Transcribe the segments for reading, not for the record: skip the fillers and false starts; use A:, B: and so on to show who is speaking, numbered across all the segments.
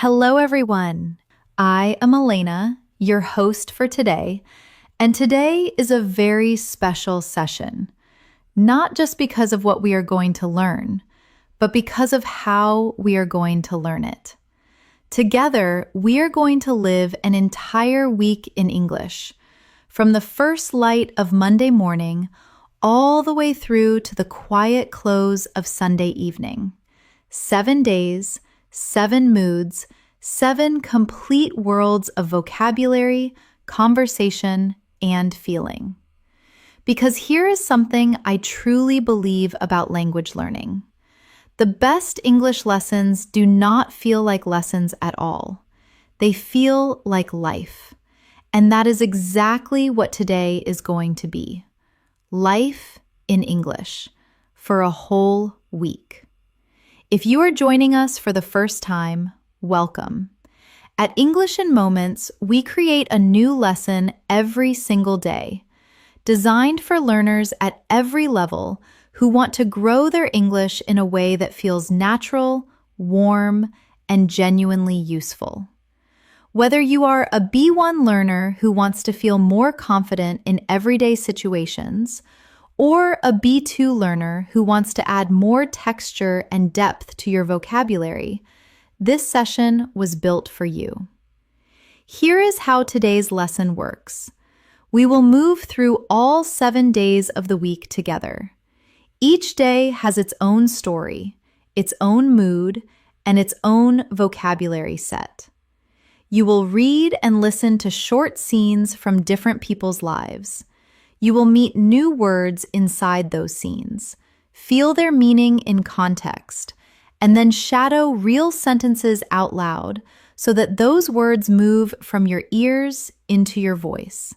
A: Hello, everyone. I am Elena, your host for today, and today is a very special session, not just because of what we are going to learn, but because of how we are going to learn it. Together, we are going to live an entire week in English, from the first light of Monday morning all the way through to the quiet close of Sunday evening. 7 days, 7 moods, 7 complete worlds of vocabulary, conversation, and feeling. Because here is something I truly believe about language learning. The best English lessons do not feel like lessons at all. They feel like life. And that is exactly what today is going to be. Life in English for a whole week. If you are joining us for the first time, welcome. At English in Moments, we create a new lesson every single day, designed for learners at every level who want to grow their English in a way that feels natural, warm, and genuinely useful. Whether you are a B1 learner who wants to feel more confident in everyday situations, or a B2 learner who wants to add more texture and depth to your vocabulary, this session was built for you. Here is how today's lesson works. We will move through all 7 days of the week together. Each day has its own story, its own mood, and its own vocabulary set. You will read and listen to short scenes from different people's lives. You will meet new words inside those scenes, feel their meaning in context, and then shadow real sentences out loud so that those words move from your ears into your voice.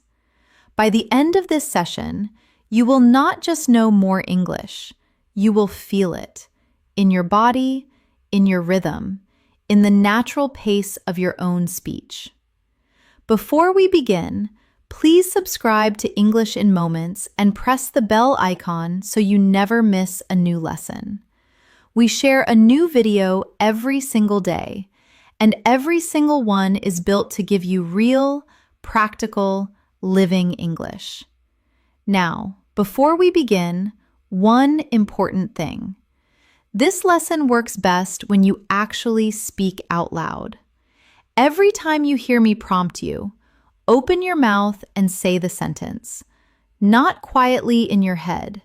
A: By the end of this session, you will not just know more English, you will feel it in your body, in your rhythm, in the natural pace of your own speech. Before we begin, please subscribe to English in Moments and press the bell icon so you never miss a new lesson. We share a new video every single day, and every single one is built to give you real, practical, living English. Now, before we begin, one important thing. This lesson works best when you actually speak out loud. Every time you hear me prompt you, open your mouth and say the sentence, not quietly in your head,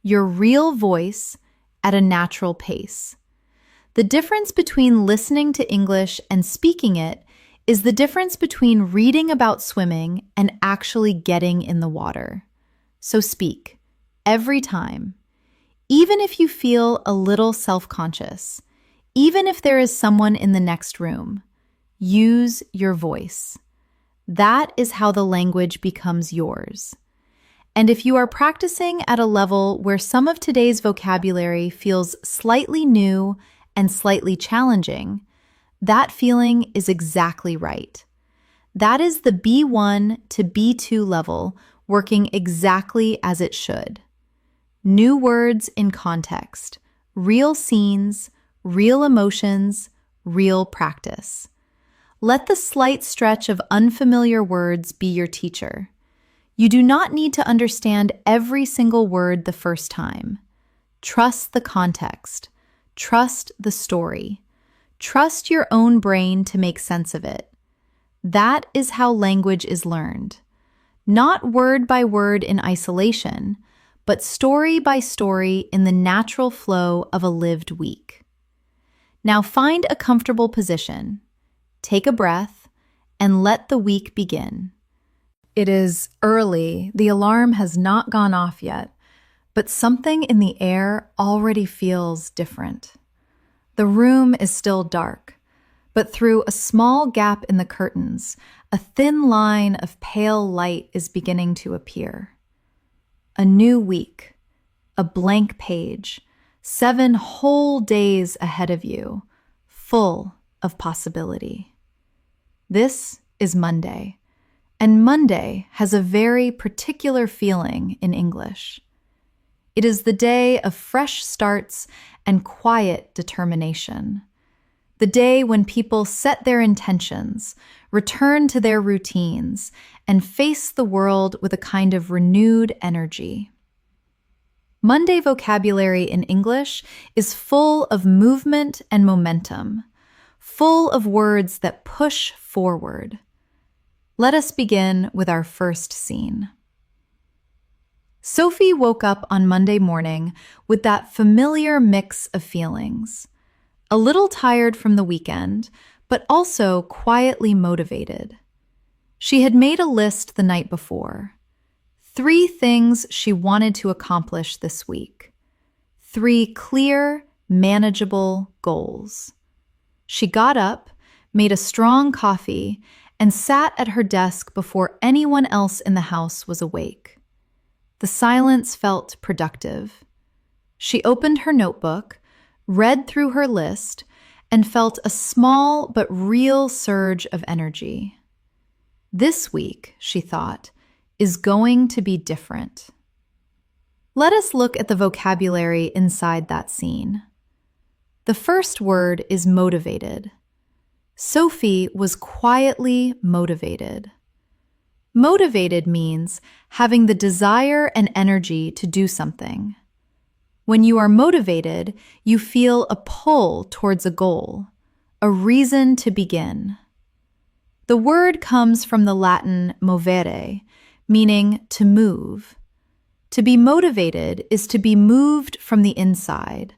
A: your real voice at a natural pace. The difference between listening to English and speaking it is the difference between reading about swimming and actually getting in the water. So speak, every time. Even if you feel a little self-conscious, even if there is someone in the next room, use your voice. That is how the language becomes yours. And if you are practicing at a level where some of today's vocabulary feels slightly new and slightly challenging, that feeling is exactly right. That is the B1 to B2 level working exactly as it should. New words in context, real scenes, real emotions, real practice. Let the slight stretch of unfamiliar words be your teacher. You do not need to understand every single word the first time. Trust the context. Trust the story. Trust your own brain to make sense of it. That is how language is learned. Not word by word in isolation, but story by story in the natural flow of a lived week. Now find a comfortable position. Take a breath, and let the week begin. It is early, the alarm has not gone off yet, but something in the air already feels different. The room is still dark, but through a small gap in the curtains, a thin line of pale light is beginning to appear. A new week, a blank page, 7 whole days ahead of you, full of possibility. This is Monday, and Monday has a very particular feeling in English. It is the day of fresh starts and quiet determination. the day when people set their intentions, return to their routines, and face the world with a kind of renewed energy. Monday vocabulary in English is full of movement and momentum, full of words that push forward. Let us begin with our first scene. Sophie woke up on Monday morning with that familiar mix of feelings. A little tired from the weekend, but also quietly motivated. She had made a list the night before. 3 things she wanted to accomplish this week. 3 clear, manageable goals. She got up, made a strong coffee, and sat at her desk before anyone else in the house was awake. The silence felt productive. She opened her notebook, read through her list, and felt a small but real surge of energy. This week, she thought, is going to be different. Let us look at the vocabulary inside that scene. The first word is motivated. Sophie was quietly motivated. Motivated means having the desire and energy to do something. When you are motivated, you feel a pull towards a goal, a reason to begin. The word comes from the Latin movere, meaning to move. To be motivated is to be moved from the inside,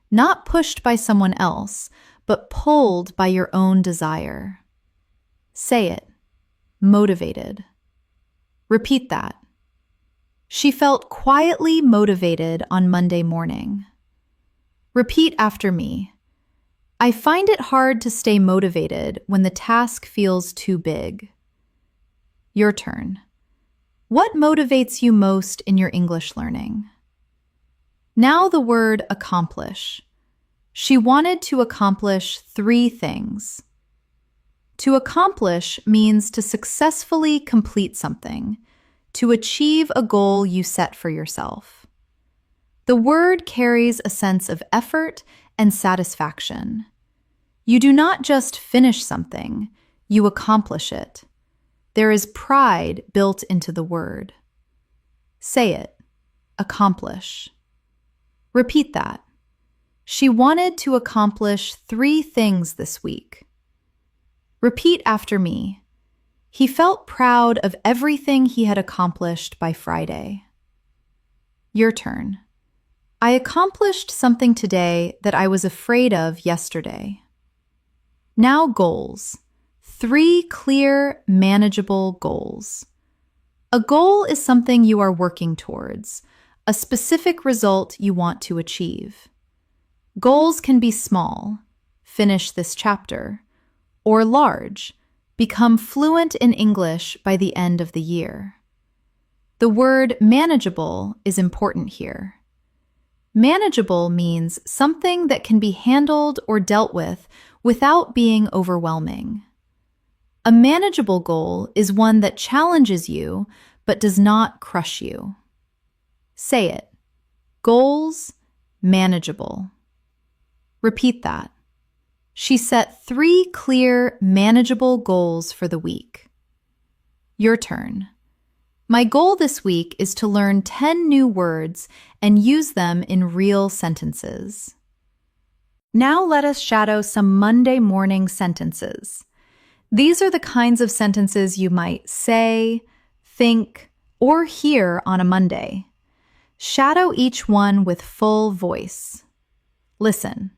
A: not pushed by someone else, but pulled by your own desire. Say it. Motivated. Repeat that. She felt quietly motivated on Monday morning. Repeat after me. I find it hard to stay motivated when the task feels too big. Your turn. What motivates you most in your English learning? Now the word accomplish. She wanted to accomplish 3 things. To accomplish means to successfully complete something, to achieve a goal you set for yourself. The word carries a sense of effort and satisfaction. You do not just finish something, you accomplish it. There is pride built into the word. Say it. Accomplish. Repeat that. She wanted to accomplish 3 things this week. Repeat after me. He felt proud of everything he had accomplished by Friday. Your turn. I accomplished something today that I was afraid of yesterday. Now goals. 3 clear, manageable goals. A goal is something you are working towards, a specific result you want to achieve. Goals can be small, finish this chapter, or large, become fluent in English by the end of the year. The word manageable is important here. Manageable means something that can be handled or dealt with without being overwhelming. A manageable goal is one that challenges you but does not crush you. Say it. Goals, manageable. Repeat that. She set 3 clear, manageable goals for the week. Your turn. My goal this week is to learn 10 new words and use them in real sentences. Now let us shadow some Monday morning sentences. These are the kinds of sentences you might say, think, or hear on a Monday. Shadow each one with full voice. Listen.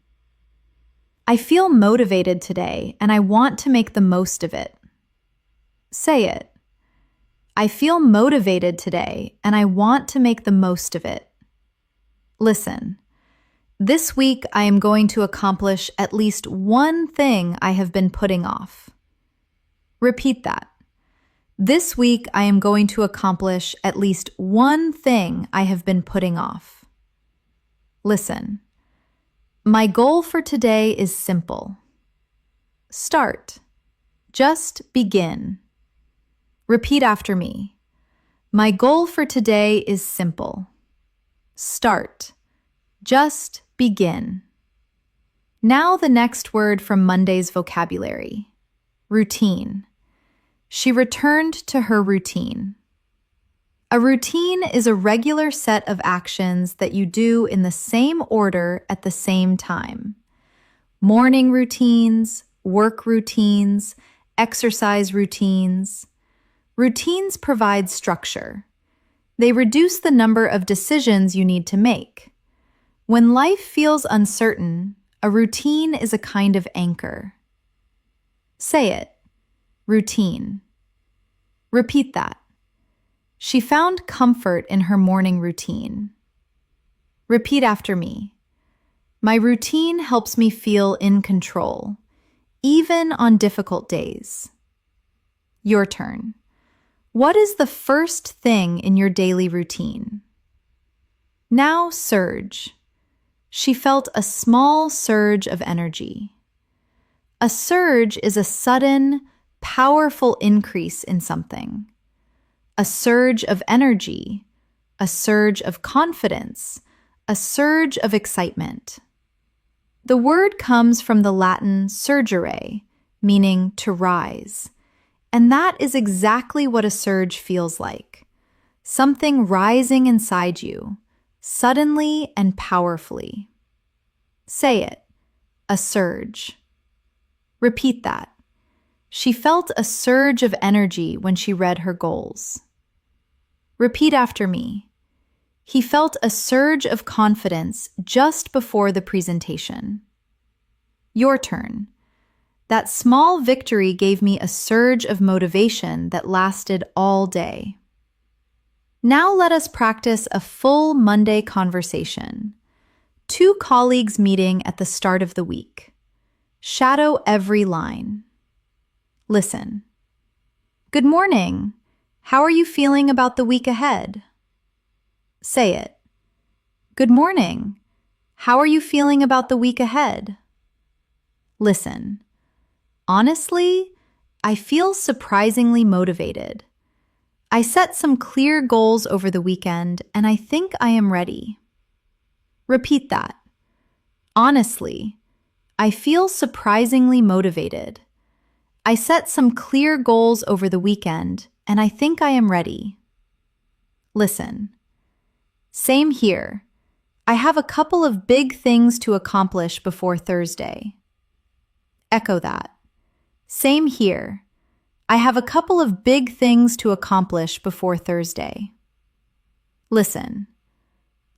A: I feel motivated today and I want to make the most of it. Say it. I feel motivated today and I want to make the most of it. Listen. This week I am going to accomplish at least 1 thing I have been putting off. Repeat that. This week I am going to accomplish at least 1 thing I have been putting off. Listen. My goal for today is simple. Start. Just begin. Repeat after me. My goal for today is simple. Start. Just begin. Now the next word from Monday's vocabulary. Routine. She returned to her routine. A routine is a regular set of actions that you do in the same order at the same time. Morning routines, work routines, exercise routines. Routines provide structure. They reduce the number of decisions you need to make. When life feels uncertain, a routine is a kind of anchor. Say it. Routine. Repeat that. She found comfort in her morning routine. Repeat after me. My routine helps me feel in control, even on difficult days. Your turn. What is the first thing in your daily routine? Now surge. She felt a small surge of energy. A surge is a sudden, powerful increase in something. A surge of energy, a surge of confidence, a surge of excitement. The word comes from the Latin surgere, meaning to rise. And that is exactly what a surge feels like. Something rising inside you, suddenly and powerfully. Say it. A surge. Repeat that. She felt a surge of energy when she read her goals. Repeat after me. He felt a surge of confidence just before the presentation. Your turn. That small victory gave me a surge of motivation that lasted all day. Now let us practice a full Monday conversation. 2 colleagues meeting at the start of the week. Shadow every line. Listen. Good morning. How are you feeling about the week ahead? Say it. Good morning. How are you feeling about the week ahead? Listen. Honestly, I feel surprisingly motivated. I set some clear goals over the weekend, and I think I am ready. Repeat that. Honestly, I feel surprisingly motivated. I set some clear goals over the weekend, and I think I am ready. Listen. Same here. I have a couple of big things to accomplish before Thursday. Echo that. Same here. I have a couple of big things to accomplish before Thursday. Listen.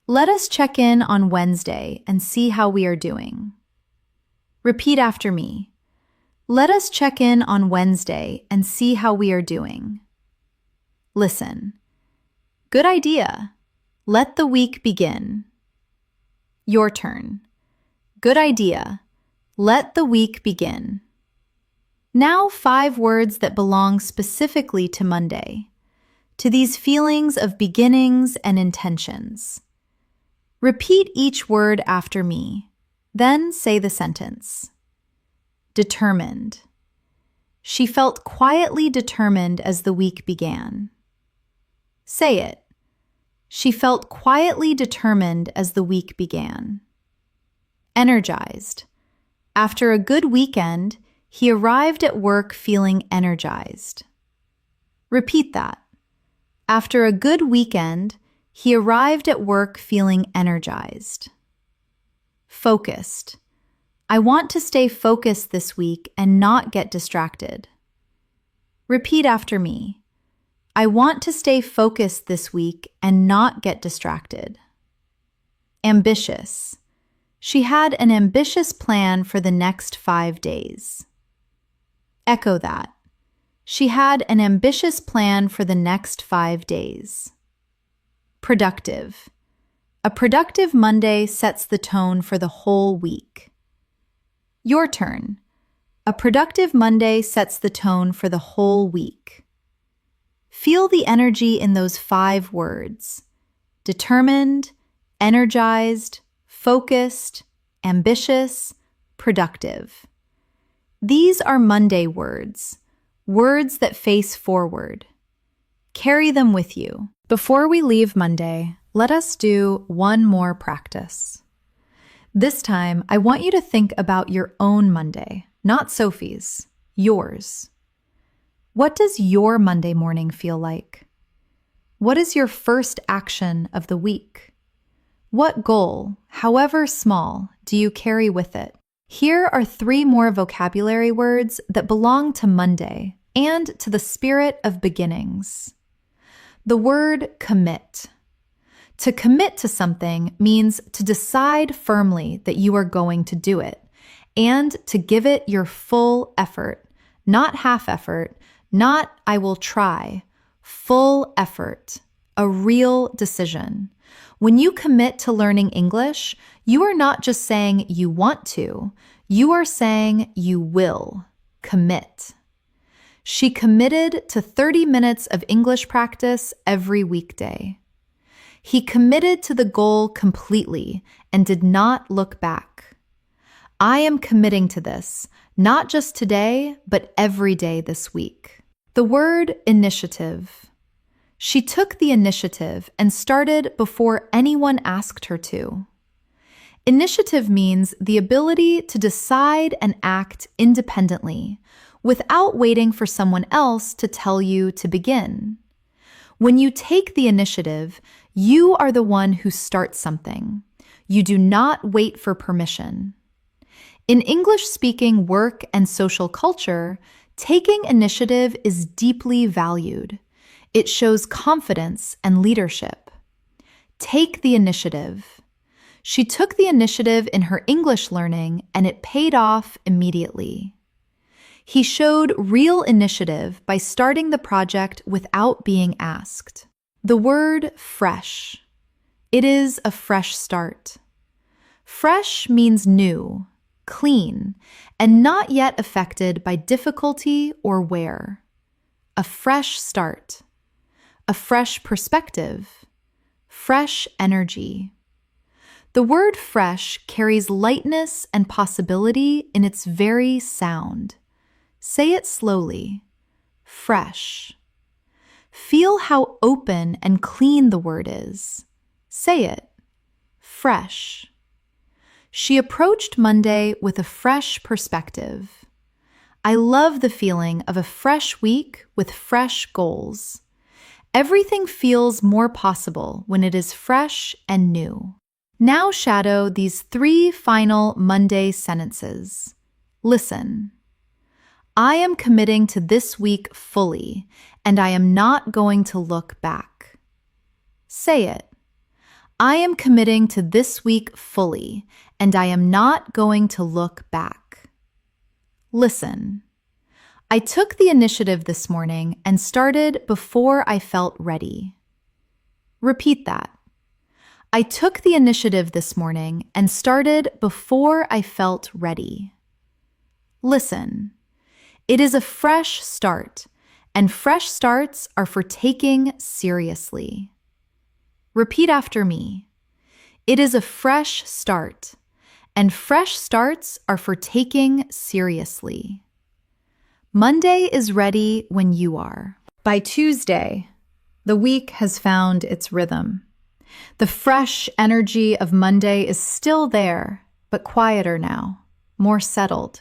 A: Let us check in on Wednesday and see how we are doing. Repeat after me. Let us check in on Wednesday and see how we are doing. Listen. Good idea. Let the week begin. Your turn. Good idea. Let the week begin. Now 5 words that belong specifically to Monday, to these feelings of beginnings and intentions. Repeat each word after me, then say the sentence. Determined. She felt quietly determined as the week began. Say it. She felt quietly determined as the week began. Energized. After a good weekend, he arrived at work feeling energized. Repeat that. After a good weekend, he arrived at work feeling energized. Focused. I want to stay focused this week and not get distracted. Repeat after me. I want to stay focused this week and not get distracted. Ambitious. She had an ambitious plan for the next 5 days. Echo that. She had an ambitious plan for the next 5 days. Productive. A productive Monday sets the tone for the whole week. Your turn. A productive Monday sets the tone for the whole week. Feel the energy in those 5 words. Determined, energized, focused, ambitious, productive. These are Monday words, words that face forward. Carry them with you. Before we leave Monday, let us do one more practice. This time, I want you to think about your own Monday, not Sophie's, yours. What does your Monday morning feel like? What is your first action of the week? What goal, however small, do you carry with it? Here are 3 more vocabulary words that belong to Monday and to the spirit of beginnings. The word commit. To commit to something means to decide firmly that you are going to do it and to give it your full effort, not half effort, not I will try, full effort, a real decision. When you commit to learning English, you are not just saying you want to, you are saying you will commit. She committed to 30 minutes of English practice every weekday. He committed to the goal completely and did not look back. I am committing to this, not just today, but every day this week. The word initiative. She took the initiative and started before anyone asked her to. Initiative means the ability to decide and act independently without waiting for someone else to tell you to begin. When you take the initiative, you are the one who starts something. You do not wait for permission. In English-speaking work and social culture, taking initiative is deeply valued. It shows confidence and leadership. Take the initiative. She took the initiative in her English learning, and it paid off immediately. He showed real initiative by starting the project without being asked. The word fresh. It is a fresh start. Fresh means new, clean, and not yet affected by difficulty or wear. A fresh start. A fresh perspective. Fresh energy. The word fresh carries lightness and possibility in its very sound. Say it slowly. Fresh. Feel how open and clean the word is. Say it. Fresh. She approached Monday with a fresh perspective. I love the feeling of a fresh week with fresh goals. Everything feels more possible when it is fresh and new. Now shadow these 3 final Monday sentences. Listen. I am committing to this week fully, and I am not going to look back. Say it. I am committing to this week fully, and I am not going to look back. Listen. I took the initiative this morning and started before I felt ready. Repeat that. I took the initiative this morning and started before I felt ready. Listen. It is a fresh start, and fresh starts are for taking seriously. Repeat after me. It is a fresh start, and fresh starts are for taking seriously. Monday is ready when you are. By Tuesday, the week has found its rhythm. The fresh energy of Monday is still there, but quieter now, more settled.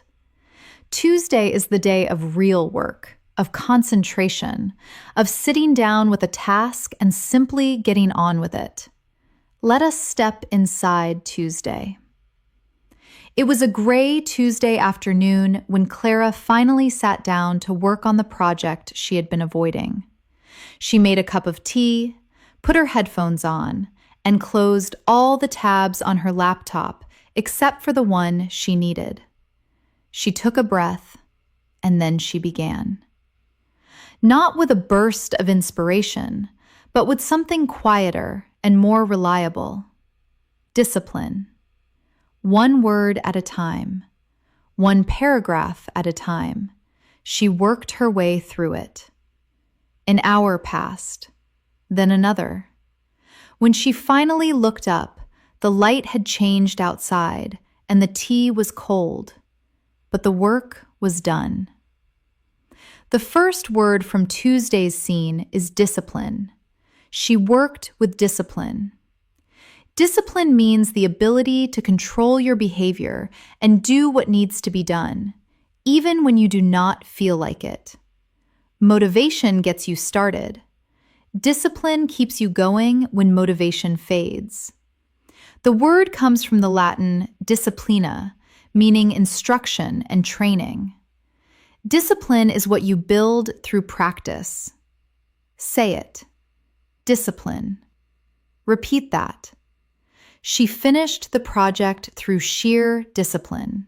A: Tuesday is the day of real work, of concentration, of sitting down with a task and simply getting on with it. Let us step inside Tuesday. It was a gray Tuesday afternoon when Clara finally sat down to work on the project she had been avoiding. She made a cup of tea, put her headphones on, and closed all the tabs on her laptop except for the one she needed. She took a breath, and then she began. Not with a burst of inspiration, but with something quieter and more reliable. Discipline. One word at a time, one paragraph at a time, she worked her way through it. An hour passed, then another. When she finally looked up, the light had changed outside, and the tea was cold. But the work was done. The first word from Tuesday's scene is discipline. She worked with discipline. Discipline means the ability to control your behavior and do what needs to be done, even when you do not feel like it. Motivation gets you started. Discipline keeps you going when motivation fades. The word comes from the Latin disciplina, meaning instruction and training. Discipline is what you build through practice. Say it. Discipline. Repeat that. She finished the project through sheer discipline.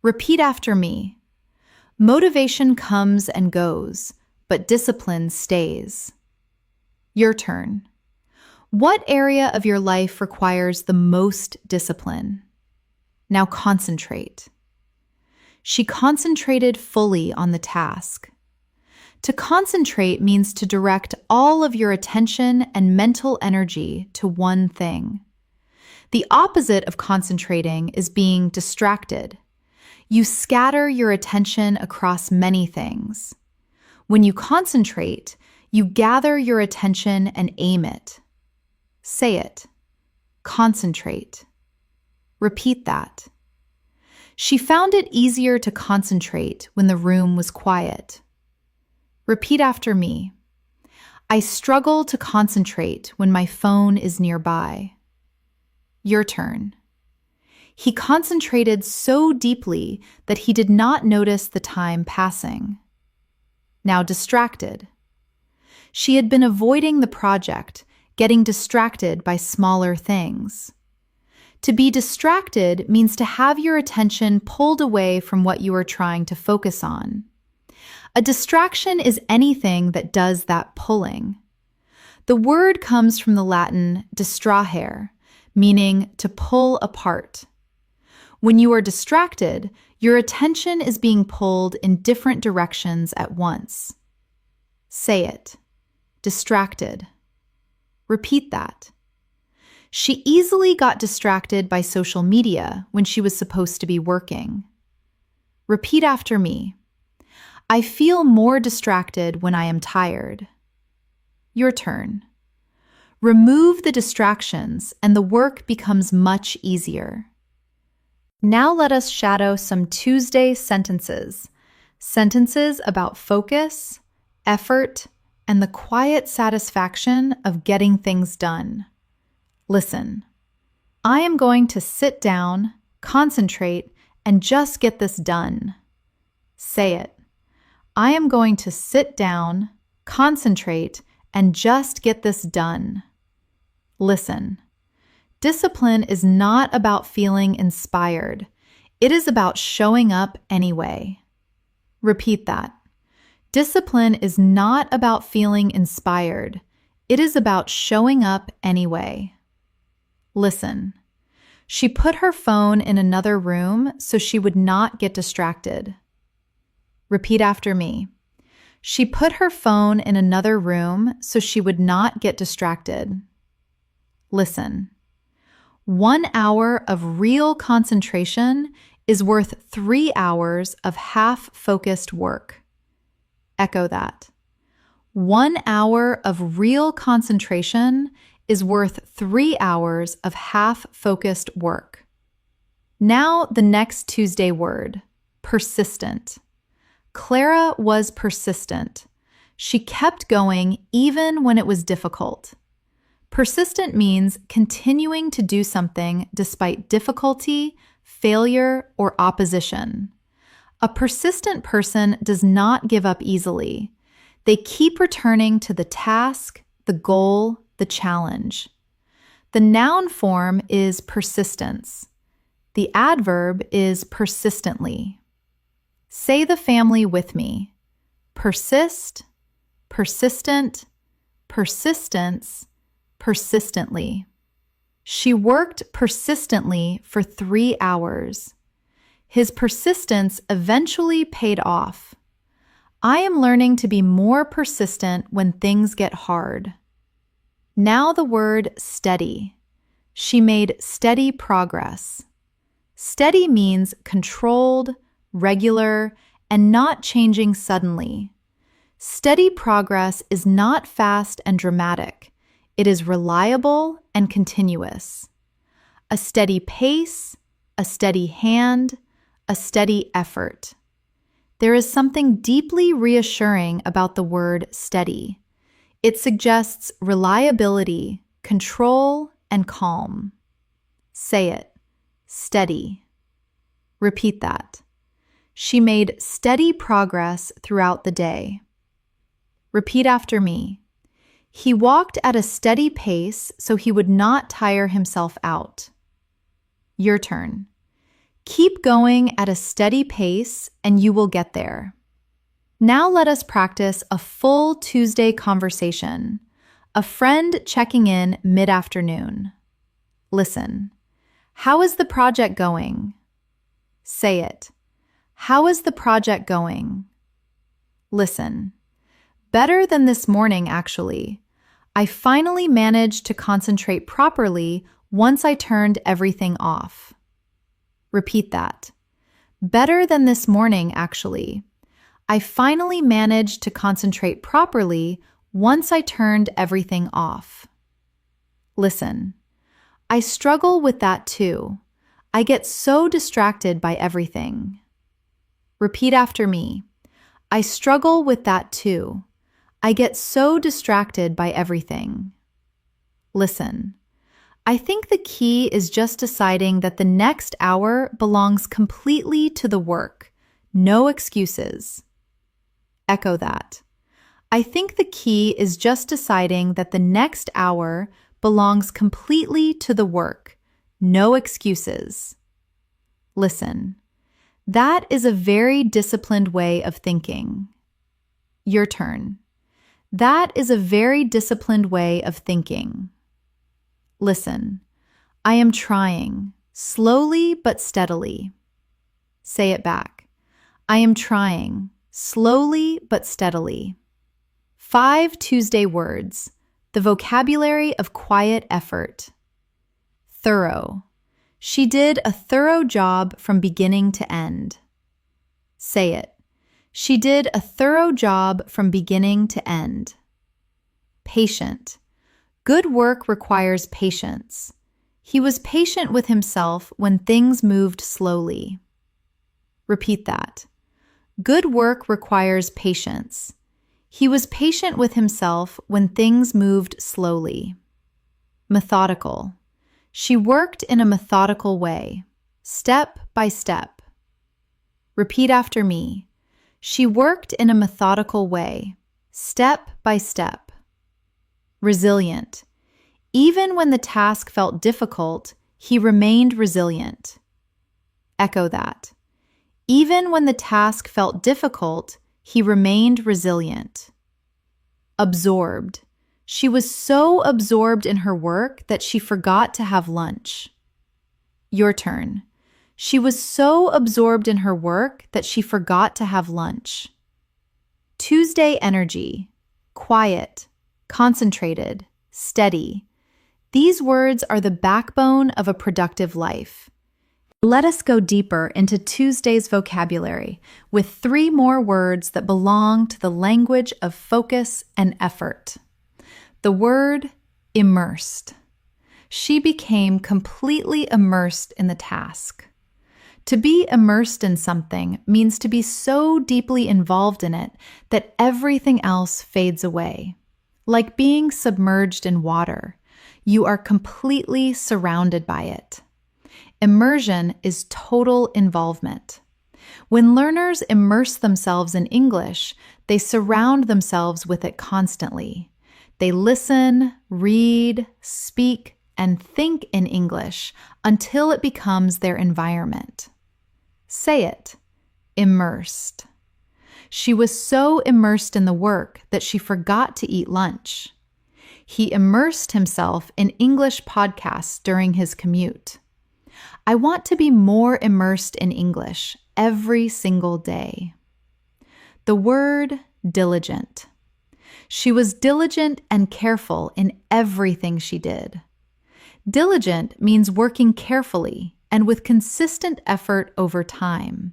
A: Repeat after me. Motivation comes and goes, but discipline stays. Your turn. What area of your life requires the most discipline? Now concentrate. She concentrated fully on the task. To concentrate means to direct all of your attention and mental energy to one thing. The opposite of concentrating is being distracted. You scatter your attention across many things. When you concentrate, you gather your attention and aim it. Say it. Concentrate. Repeat that. She found it easier to concentrate when the room was quiet. Repeat after me. I struggle to concentrate when my phone is nearby. Your turn. He concentrated so deeply that he did not notice the time passing. Now distracted. She had been avoiding the project, getting distracted by smaller things. To be distracted means to have your attention pulled away from what you are trying to focus on. A distraction is anything that does that pulling. The word comes from the Latin distrahere, meaning to pull apart. When you are distracted, your attention is being pulled in different directions at once. Say it. Distracted. Repeat that. She easily got distracted by social media when she was supposed to be working. Repeat after me. I feel more distracted when I am tired. Your turn. Remove the distractions and the work becomes much easier. Now let us shadow some Tuesday sentences. Sentences about focus, effort, and the quiet satisfaction of getting things done. Listen. I am going to sit down, concentrate, and just get this done. Say it. I am going to sit down, concentrate, and just get this done. Listen. Discipline is not about feeling inspired. It is about showing up anyway. Repeat that. Discipline is not about feeling inspired. It is about showing up anyway. Listen. She put her phone in another room so she would not get distracted. Repeat after me. She put her phone in another room so she would not get distracted. Listen. 1 hour of real concentration is worth 3 hours of half-focused work. Echo that. 1 hour of real concentration is worth 3 hours of half-focused work. Now the next Tuesday word, persistent. Clara was persistent. She kept going even when it was difficult. Persistent means continuing to do something despite difficulty, failure, or opposition. A persistent person does not give up easily. They keep returning to the task, the goal, the challenge. The noun form is persistence. The adverb is persistently. Say the family with me. Persist, persistent, persistence, persistently. She worked persistently for 3 hours. His persistence eventually paid off. I am learning to be more persistent when things get hard. Now the word steady. She made steady progress. Steady means controlled, regular, and not changing suddenly. Steady progress is not fast and dramatic. It is reliable and continuous. A steady pace, a steady hand, a steady effort. There is something deeply reassuring about the word steady. It suggests reliability, control, and calm. Say it. Steady. Repeat that. She made steady progress throughout the day. Repeat after me. He walked at a steady pace so he would not tire himself out. Your turn. Keep going at a steady pace and you will get there. Now let us practice a full Tuesday conversation. A friend checking in mid-afternoon. Listen. How is the project going? Say it. How is the project going? Listen. Better than this morning, actually. I finally managed to concentrate properly once I turned everything off. Repeat that. Better than this morning, actually. I finally managed to concentrate properly once I turned everything off. Listen. I struggle with that too. I get so distracted by everything. Repeat after me. I struggle with that too. I get so distracted by everything. Listen. I think the key is just deciding that the next hour belongs completely to the work. No excuses. Echo that. I think the key is just deciding that the next hour belongs completely to the work. No excuses. Listen. That is a very disciplined way of thinking. Your turn. That is a very disciplined way of thinking. Listen. I am trying, slowly but steadily. Say it back. I am trying, slowly but steadily. 5 Tuesday words. The vocabulary of quiet effort. Thorough. She did a thorough job from beginning to end. Say it. She did a thorough job from beginning to end. Patient. Good work requires patience. He was patient with himself when things moved slowly. Repeat that. Good work requires patience. He was patient with himself when things moved slowly. Methodical. She worked in a methodical way, step by step. Repeat after me. She worked in a methodical way, step by step. Resilient. Even when the task felt difficult, he remained resilient. Echo that. Even when the task felt difficult, he remained resilient. Absorbed. She was so absorbed in her work that she forgot to have lunch. Your turn. She was so absorbed in her work that she forgot to have lunch. Tuesday energy. Quiet, concentrated, steady. These words are the backbone of a productive life. Let us go deeper into Tuesday's vocabulary with 3 more words that belong to the language of focus and effort. The word immersed. She became completely immersed in the task. To be immersed in something means to be so deeply involved in it that everything else fades away. Like being submerged in water, you are completely surrounded by it. Immersion is total involvement. When learners immerse themselves in English, they surround themselves with it constantly. They listen, read, speak, and think in English until it becomes their environment. Say it. Immersed. She was so immersed in the work that she forgot to eat lunch. He immersed himself in English podcasts during his commute. I want to be more immersed in English every single day. The word diligent. She was diligent and careful in everything she did. Diligent means working carefully and with consistent effort over time.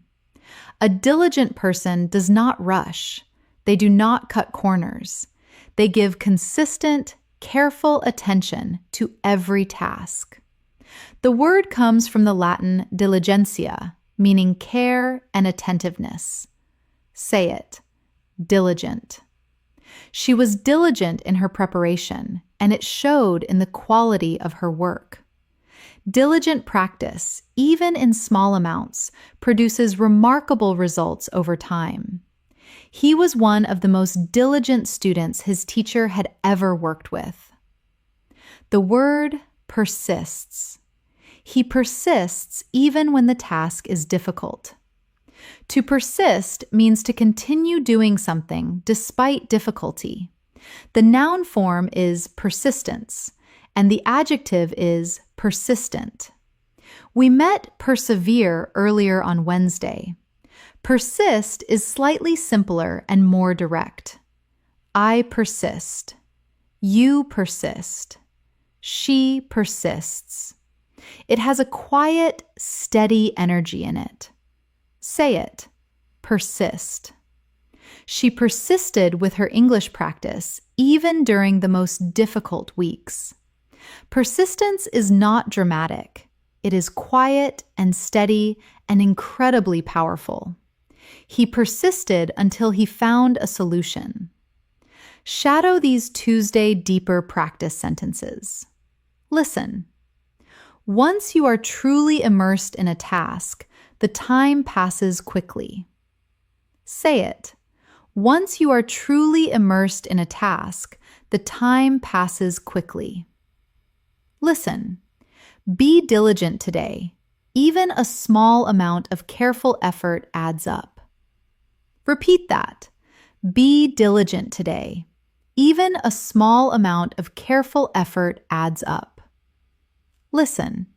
A: A diligent person does not rush. They do not cut corners. They give consistent, careful attention to every task. The word comes from the Latin diligentia, meaning care and attentiveness. Say it. Diligent. She was diligent in her preparation, and it showed in the quality of her work. Diligent practice, even in small amounts, produces remarkable results over time. He was one of the most diligent students his teacher had ever worked with. The word persists. He persists even when the task is difficult. To persist means to continue doing something despite difficulty. The noun form is persistence, and the adjective is persistent. We met persevere earlier on Wednesday. Persist is slightly simpler and more direct. I persist. You persist. She persists. It has a quiet, steady energy in it. Say it. Persist. She persisted with her English practice even during the most difficult weeks. Persistence is not dramatic. It is quiet and steady and incredibly powerful. He persisted until he found a solution. Shadow these Tuesday deeper practice sentences. Listen. Once you are truly immersed in a task, the time passes quickly. Say it. Once you are truly immersed in a task, the time passes quickly. Listen. Be diligent today. Even a small amount of careful effort adds up. Repeat that. Be diligent today. Even a small amount of careful effort adds up. Listen.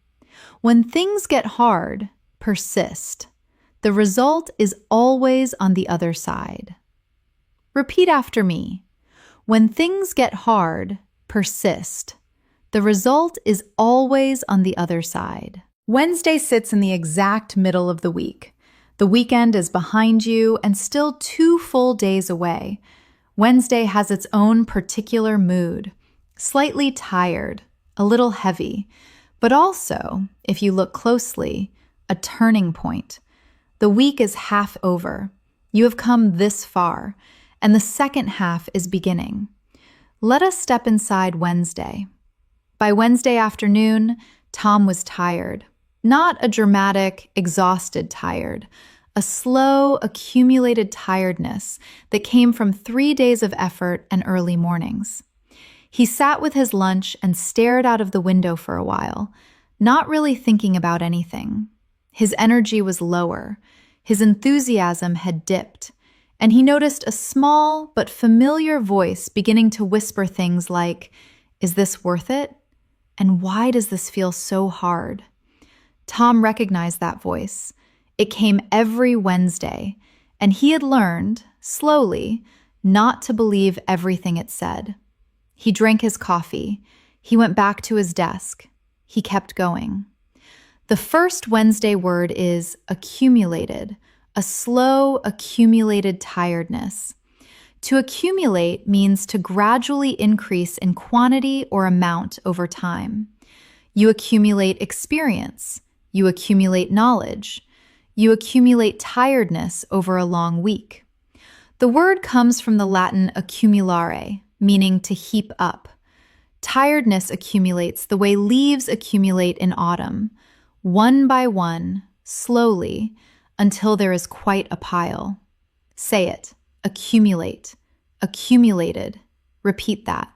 A: When things get hard, persist. The result is always on the other side. Repeat after me. When things get hard, persist. The result is always on the other side. Wednesday sits in the exact middle of the week. The weekend is behind you and still 2 full days away. Wednesday has its own particular mood. Slightly tired, a little heavy, but also, if you look closely, a turning point. The week is half over. You have come this far, and the second half is beginning. Let us step inside Wednesday. By Wednesday afternoon, Tom was tired. Not a dramatic, exhausted tired. A slow, accumulated tiredness that came from 3 days of effort and early mornings. He sat with his lunch and stared out of the window for a while, not really thinking about anything. His energy was lower. His enthusiasm had dipped, and he noticed a small but familiar voice beginning to whisper things like, "Is this worth it? And why does this feel so hard?" Tom recognized that voice. It came every Wednesday, and he had learned, slowly, not to believe everything it said. He drank his coffee. He went back to his desk. He kept going. The first Wednesday word is accumulated, a slow, accumulated tiredness. To accumulate means to gradually increase in quantity or amount over time. You accumulate experience. You accumulate knowledge. You accumulate tiredness over a long week. The word comes from the Latin accumulare, meaning to heap up. Tiredness accumulates the way leaves accumulate in autumn, one by one, slowly, until there is quite a pile. Say it. Accumulate. Accumulated. Repeat that.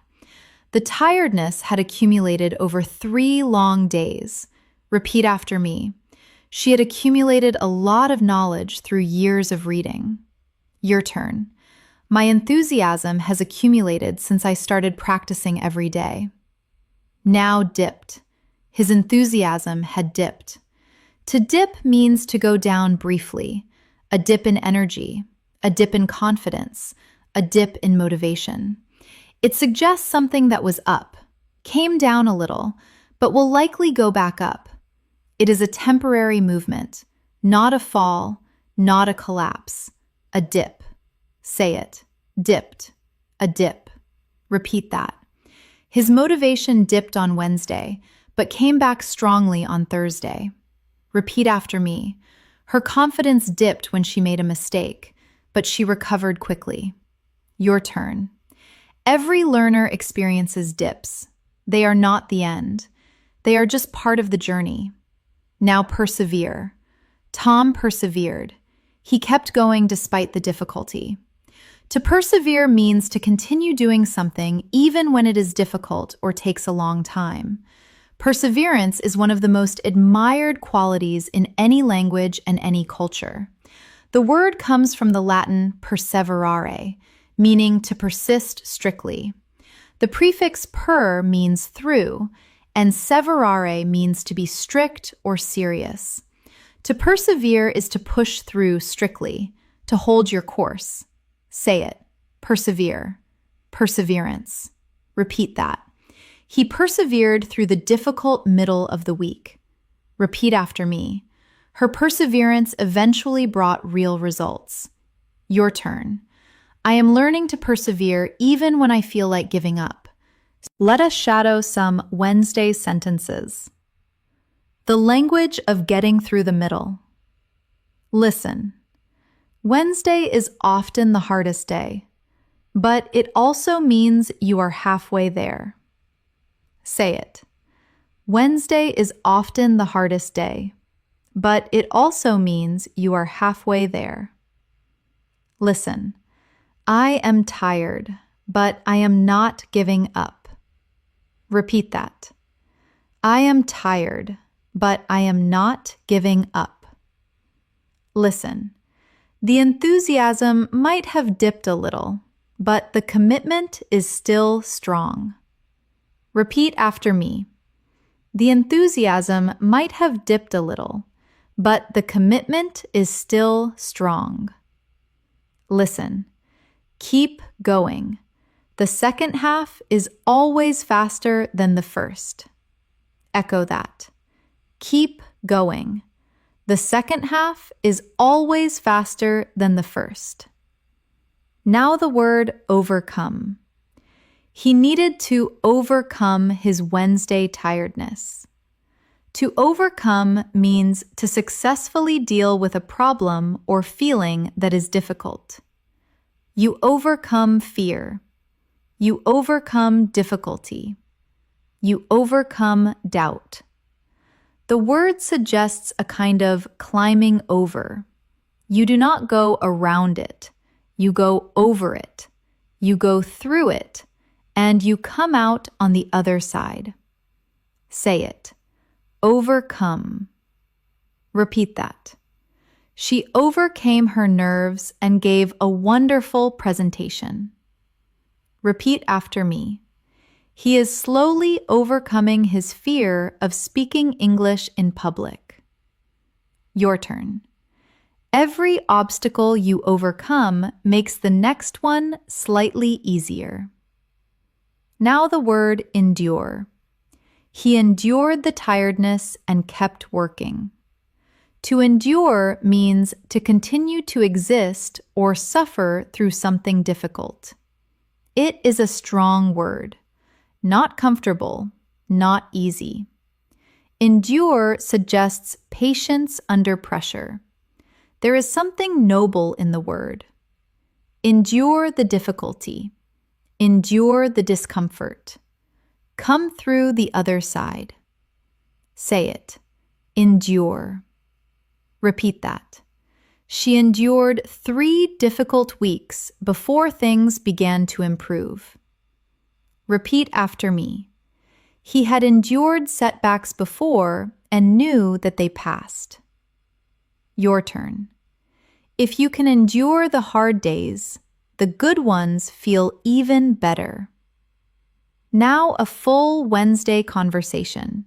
A: The tiredness had accumulated over 3 long days. Repeat after me. She had accumulated a lot of knowledge through years of reading. Your turn. My enthusiasm has accumulated since I started practicing every day. Now dipped. His enthusiasm had dipped. To dip means to go down briefly, a dip in energy, a dip in confidence, a dip in motivation. It suggests something that was up, came down a little, but will likely go back up. It is a temporary movement, not a fall, not a collapse, a dip. Say it. Dipped. A dip. Repeat that. His motivation dipped on Wednesday, but came back strongly on Thursday. Repeat after me. Her confidence dipped when she made a mistake, but she recovered quickly. Your turn. Every learner experiences dips. They are not the end. They are just part of the journey. Now persevere. Tom persevered. He kept going despite the difficulty. To persevere means to continue doing something even when it is difficult or takes a long time. Perseverance is one of the most admired qualities in any language and any culture. The word comes from the Latin perseverare, meaning to persist strictly. The prefix per means through, and severare means to be strict or serious. To persevere is to push through strictly, to hold your course. Say it. Persevere. Perseverance. Repeat that. He persevered through the difficult middle of the week. Repeat after me. Her perseverance eventually brought real results. Your turn. I am learning to persevere even when I feel like giving up. Let us shadow some Wednesday sentences. The language of getting through the middle. Listen. Wednesday is often the hardest day, but it also means you are halfway there. Say it. Wednesday is often the hardest day, but it also means you are halfway there. Listen. I am tired, but I am not giving up. Repeat that. I am tired, but I am not giving up. Listen. The enthusiasm might have dipped a little, but the commitment is still strong. Repeat after me. The enthusiasm might have dipped a little, but the commitment is still strong. Listen. Keep going. The second half is always faster than the first. Echo that. Keep going. The second half is always faster than the first. Now the word overcome. He needed to overcome his Wednesday tiredness. To overcome means to successfully deal with a problem or feeling that is difficult. You overcome fear. You overcome difficulty. You overcome doubt. The word suggests a kind of climbing over. You do not go around it. You go over it. You go through it, and you come out on the other side. Say it. Overcome. Repeat that. She overcame her nerves and gave a wonderful presentation. Repeat after me. He is slowly overcoming his fear of speaking English in public. Your turn. Every obstacle you overcome makes the next one slightly easier. Now the word endure. He endured the tiredness and kept working. To endure means to continue to exist or suffer through something difficult. It is a strong word. Not comfortable, not easy. Endure suggests patience under pressure. There is something noble in the word. Endure the difficulty. Endure the discomfort. Come through the other side. Say it. Endure. Repeat that. She endured 3 difficult weeks before things began to improve. Repeat after me. He had endured setbacks before and knew that they passed. Your turn. If you can endure the hard days, the good ones feel even better. Now a full Wednesday conversation.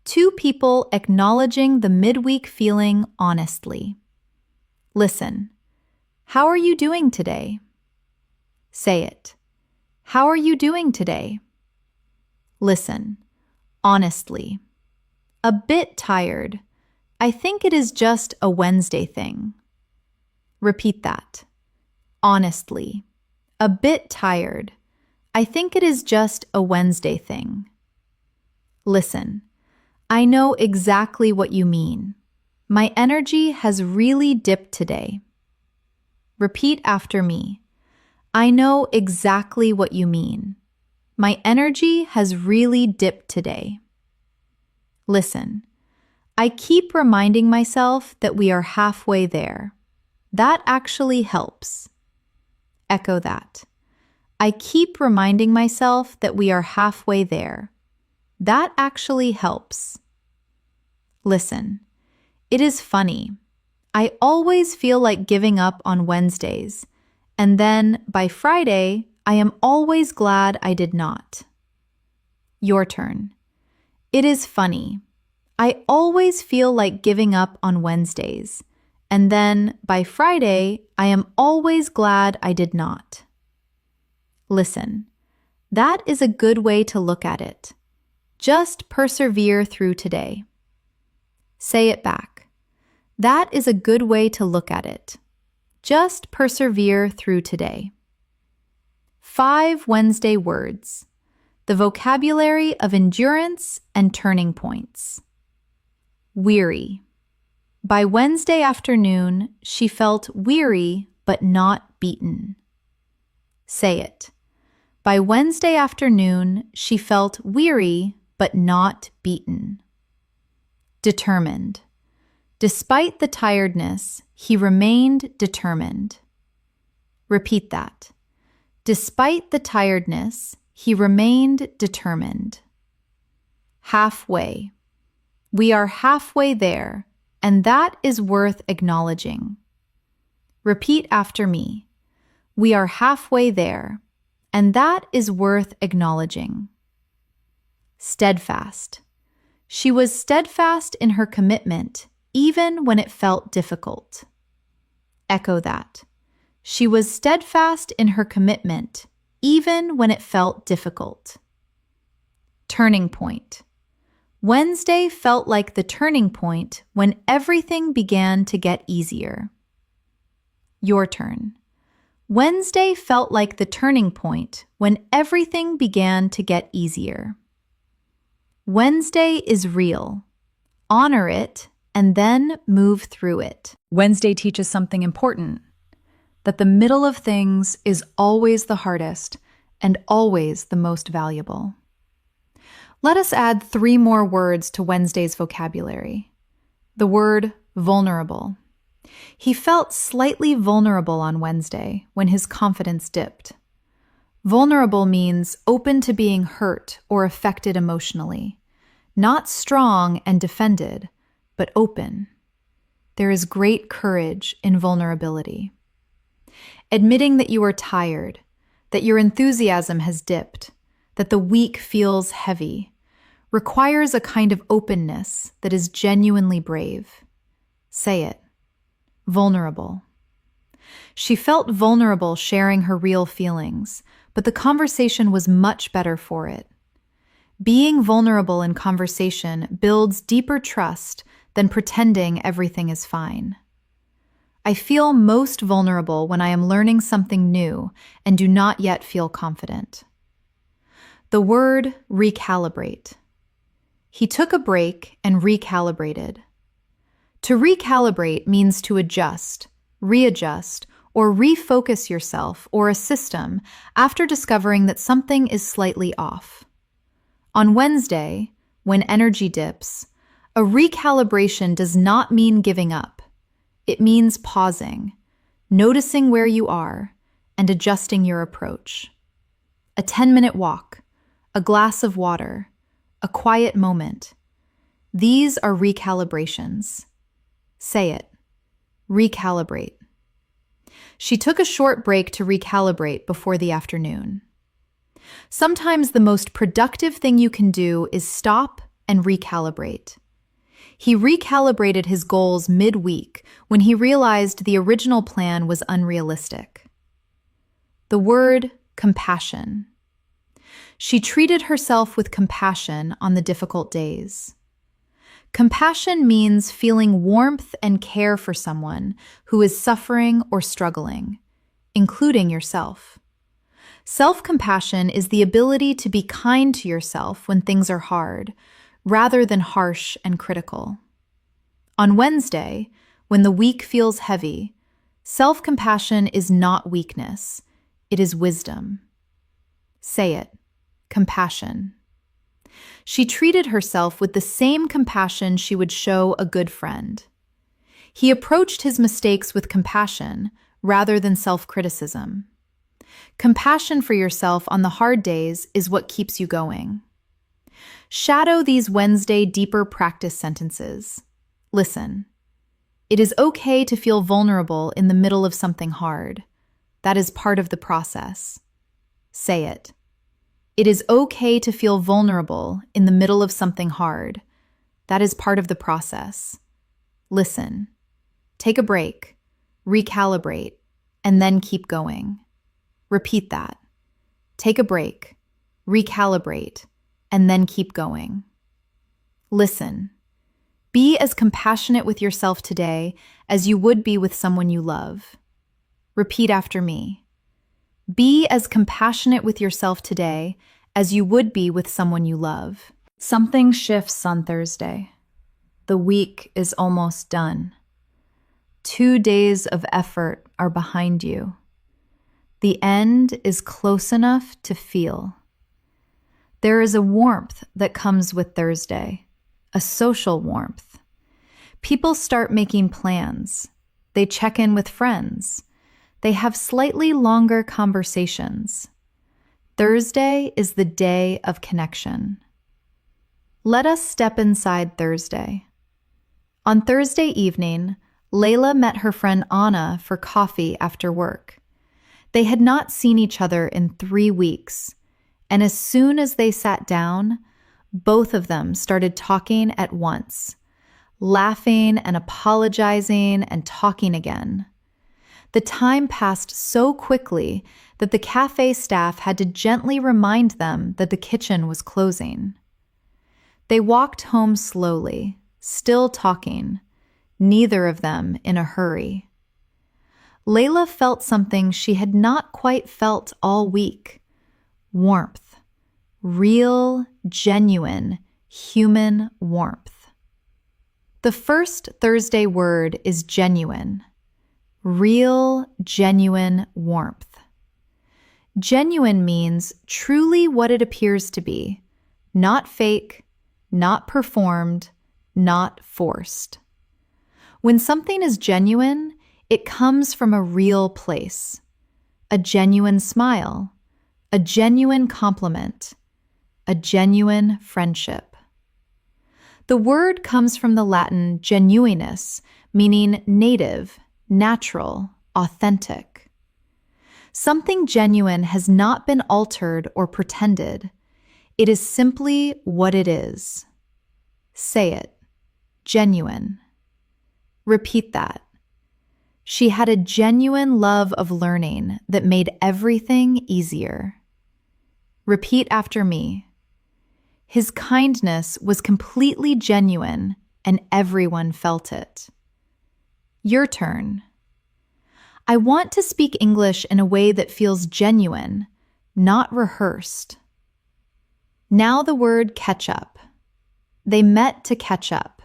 A: 2 people acknowledging the midweek feeling honestly. Listen. How are you doing today? Say it. How are you doing today? Listen. Honestly. A bit tired. I think it is just a Wednesday thing. Repeat that. Honestly. A bit tired. I think it is just a Wednesday thing. Listen, I know exactly what you mean. My energy has really dipped today. Repeat after me. I know exactly what you mean. My energy has really dipped today. Listen, I keep reminding myself that we are halfway there. That actually helps. Echo that. I keep reminding myself that we are halfway there. That actually helps. Listen, it is funny. I always feel like giving up on Wednesdays, and then by Friday, I am always glad I did not. Your turn. It is funny. I always feel like giving up on Wednesdays, and then by Friday, I am always glad I did not. Listen, that is a good way to look at it. Just persevere through today. Say it back. That is a good way to look at it. Just persevere through today. 5 Wednesday words. The vocabulary of endurance and turning points. Weary. By Wednesday afternoon, she felt weary but not beaten. Say it. By Wednesday afternoon, she felt weary but not beaten. Determined. Despite the tiredness, he remained determined. Repeat that. Despite the tiredness, he remained determined. Halfway. We are halfway there, and that is worth acknowledging. Repeat after me. We are halfway there, and that is worth acknowledging. Steadfast. She was steadfast in her commitment, even when it felt difficult. Echo that. She was steadfast in her commitment, even when it felt difficult. Turning point. Wednesday felt like the turning point when everything began to get easier. Your turn. Wednesday felt like the turning point when everything began to get easier. Wednesday is real. Honor it and then move through it. Wednesday teaches something important, that the middle of things is always the hardest and always the most valuable. Let us add 3 more words to Wednesday's vocabulary. The word vulnerable. He felt slightly vulnerable on Wednesday when his confidence dipped. Vulnerable means open to being hurt or affected emotionally, not strong and defended, but open. There is great courage in vulnerability. Admitting that you are tired, that your enthusiasm has dipped, that the week feels heavy, requires a kind of openness that is genuinely brave. Say it. Vulnerable. She felt vulnerable sharing her real feelings, but the conversation was much better for it. Being vulnerable in conversation builds deeper trust than pretending everything is fine. I feel most vulnerable when I am learning something new and do not yet feel confident. The word recalibrate. He took a break and recalibrated. To recalibrate means to adjust, readjust, or refocus yourself or a system after discovering that something is slightly off. On Wednesday, when energy dips, a recalibration does not mean giving up. It means pausing, noticing where you are, and adjusting your approach. A 10-minute walk, a glass of water, a quiet moment. These are recalibrations. Say it. Recalibrate. She took a short break to recalibrate before the afternoon. Sometimes the most productive thing you can do is stop and recalibrate. He recalibrated his goals mid-week when he realized the original plan was unrealistic. The word compassion. She treated herself with compassion on the difficult days. Compassion means feeling warmth and care for someone who is suffering or struggling, including yourself. Self-compassion is the ability to be kind to yourself when things are hard, rather than harsh and critical. On Wednesday, when the week feels heavy, self-compassion is not weakness, it is wisdom. Say it, compassion. She treated herself with the same compassion she would show a good friend. He approached his mistakes with compassion rather than self-criticism. Compassion for yourself on the hard days is what keeps you going. Shadow these Wednesday deeper practice sentences. Listen. It is okay to feel vulnerable in the middle of something hard. That is part of the process. Say it. It is okay to feel vulnerable in the middle of something hard. That is part of the process. Listen. Take a break, recalibrate, and then keep going. Repeat that. Take a break, recalibrate, and then keep going. Listen. Be as compassionate with yourself today as you would be with someone you love. Repeat after me. Be as compassionate with yourself today as you would be with someone you love. Something shifts on Thursday. The week is almost done. 2 days of effort are behind you. The end is close enough to feel. There is a warmth that comes with Thursday, a social warmth. People start making plans. They check in with friends. They have slightly longer conversations. Thursday is the day of connection. Let us step inside Thursday. On Thursday evening, Layla met her friend Anna for coffee after work. They had not seen each other in 3 weeks, and as soon as they sat down, both of them started talking at once, laughing and apologizing and talking again. The time passed so quickly that the cafe staff had to gently remind them that the kitchen was closing. They walked home slowly, still talking, neither of them in a hurry. Layla felt something she had not quite felt all week. Warmth. Real, genuine, human warmth. The first Thursday word is genuine. Real, genuine warmth. Genuine means truly what it appears to be, not fake, not performed, not forced. When something is genuine, it comes from a real place. A genuine smile, a genuine compliment, a genuine friendship. The word comes from the Latin genuinus, meaning native, natural, authentic. Something genuine has not been altered or pretended. It is simply what it is. Say it. Genuine. Repeat that. She had a genuine love of learning that made everything easier. Repeat after me. His kindness was completely genuine, and everyone felt it. Your turn. I want to speak English in a way that feels genuine, not rehearsed. Now the word catch up. They met to catch up.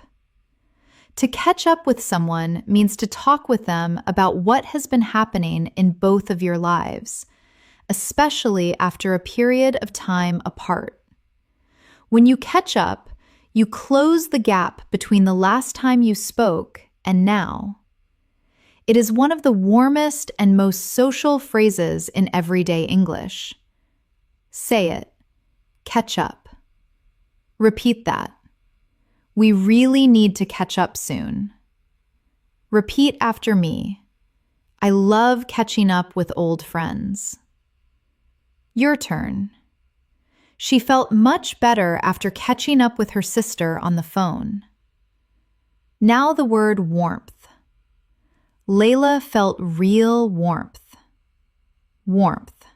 A: To catch up with someone means to talk with them about what has been happening in both of your lives, especially after a period of time apart. When you catch up, you close the gap between the last time you spoke and now. It is one of the warmest and most social phrases in everyday English. Say it. Catch up. Repeat that. We really need to catch up soon. Repeat after me. I love catching up with old friends. Your turn. She felt much better after catching up with her sister on the phone. Now the word warmth. Layla felt real warmth. Warmth.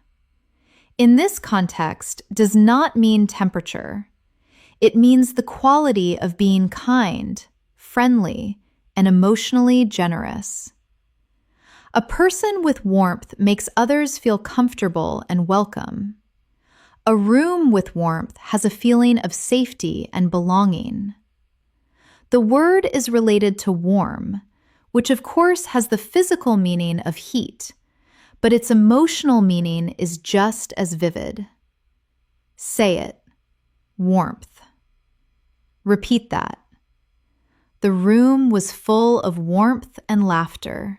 A: In this context, does not mean temperature. It means the quality of being kind, friendly, and emotionally generous. A person with warmth makes others feel comfortable and welcome. A room with warmth has a feeling of safety and belonging. The word is related to warm, which of course has the physical meaning of heat, but its emotional meaning is just as vivid. Say it. Warmth. Repeat that. The room was full of warmth and laughter.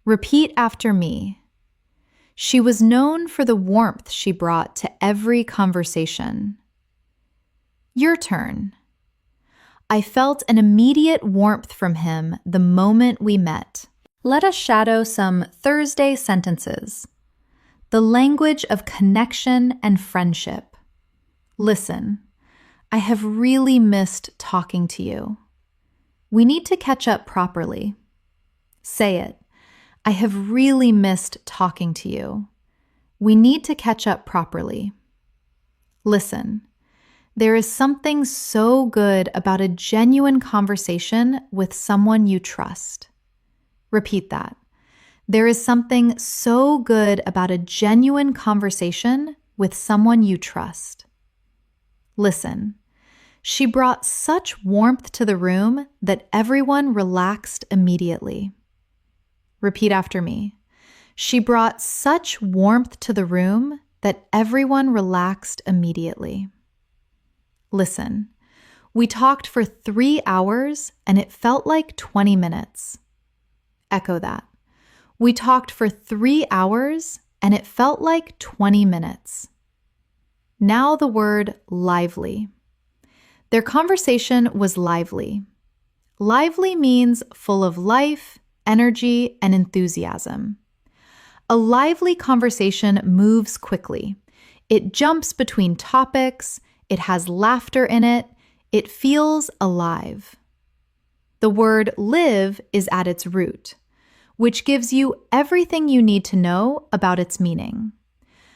A: Repeat after me. She was known for the warmth she brought to every conversation. Your turn. I felt an immediate warmth from him the moment we met. Let us shadow some Thursday sentences. The language of connection and friendship. Listen, I have really missed talking to you. We need to catch up properly. Say it. I have really missed talking to you. We need to catch up properly. Listen, there is something so good about a genuine conversation with someone you trust. Repeat that. There is something so good about a genuine conversation with someone you trust. Listen, she brought such warmth to the room that everyone relaxed immediately. Repeat after me. She brought such warmth to the room that everyone relaxed immediately. Listen, we talked for 3 hours and it felt like 20 minutes. Echo that. We talked for 3 hours and it felt like 20 minutes. Now the word lively. Their conversation was lively. Lively means full of life, energy, and enthusiasm. A lively conversation moves quickly. It jumps between topics, it has laughter in it, it feels alive. The word live is at its root, which gives you everything you need to know about its meaning.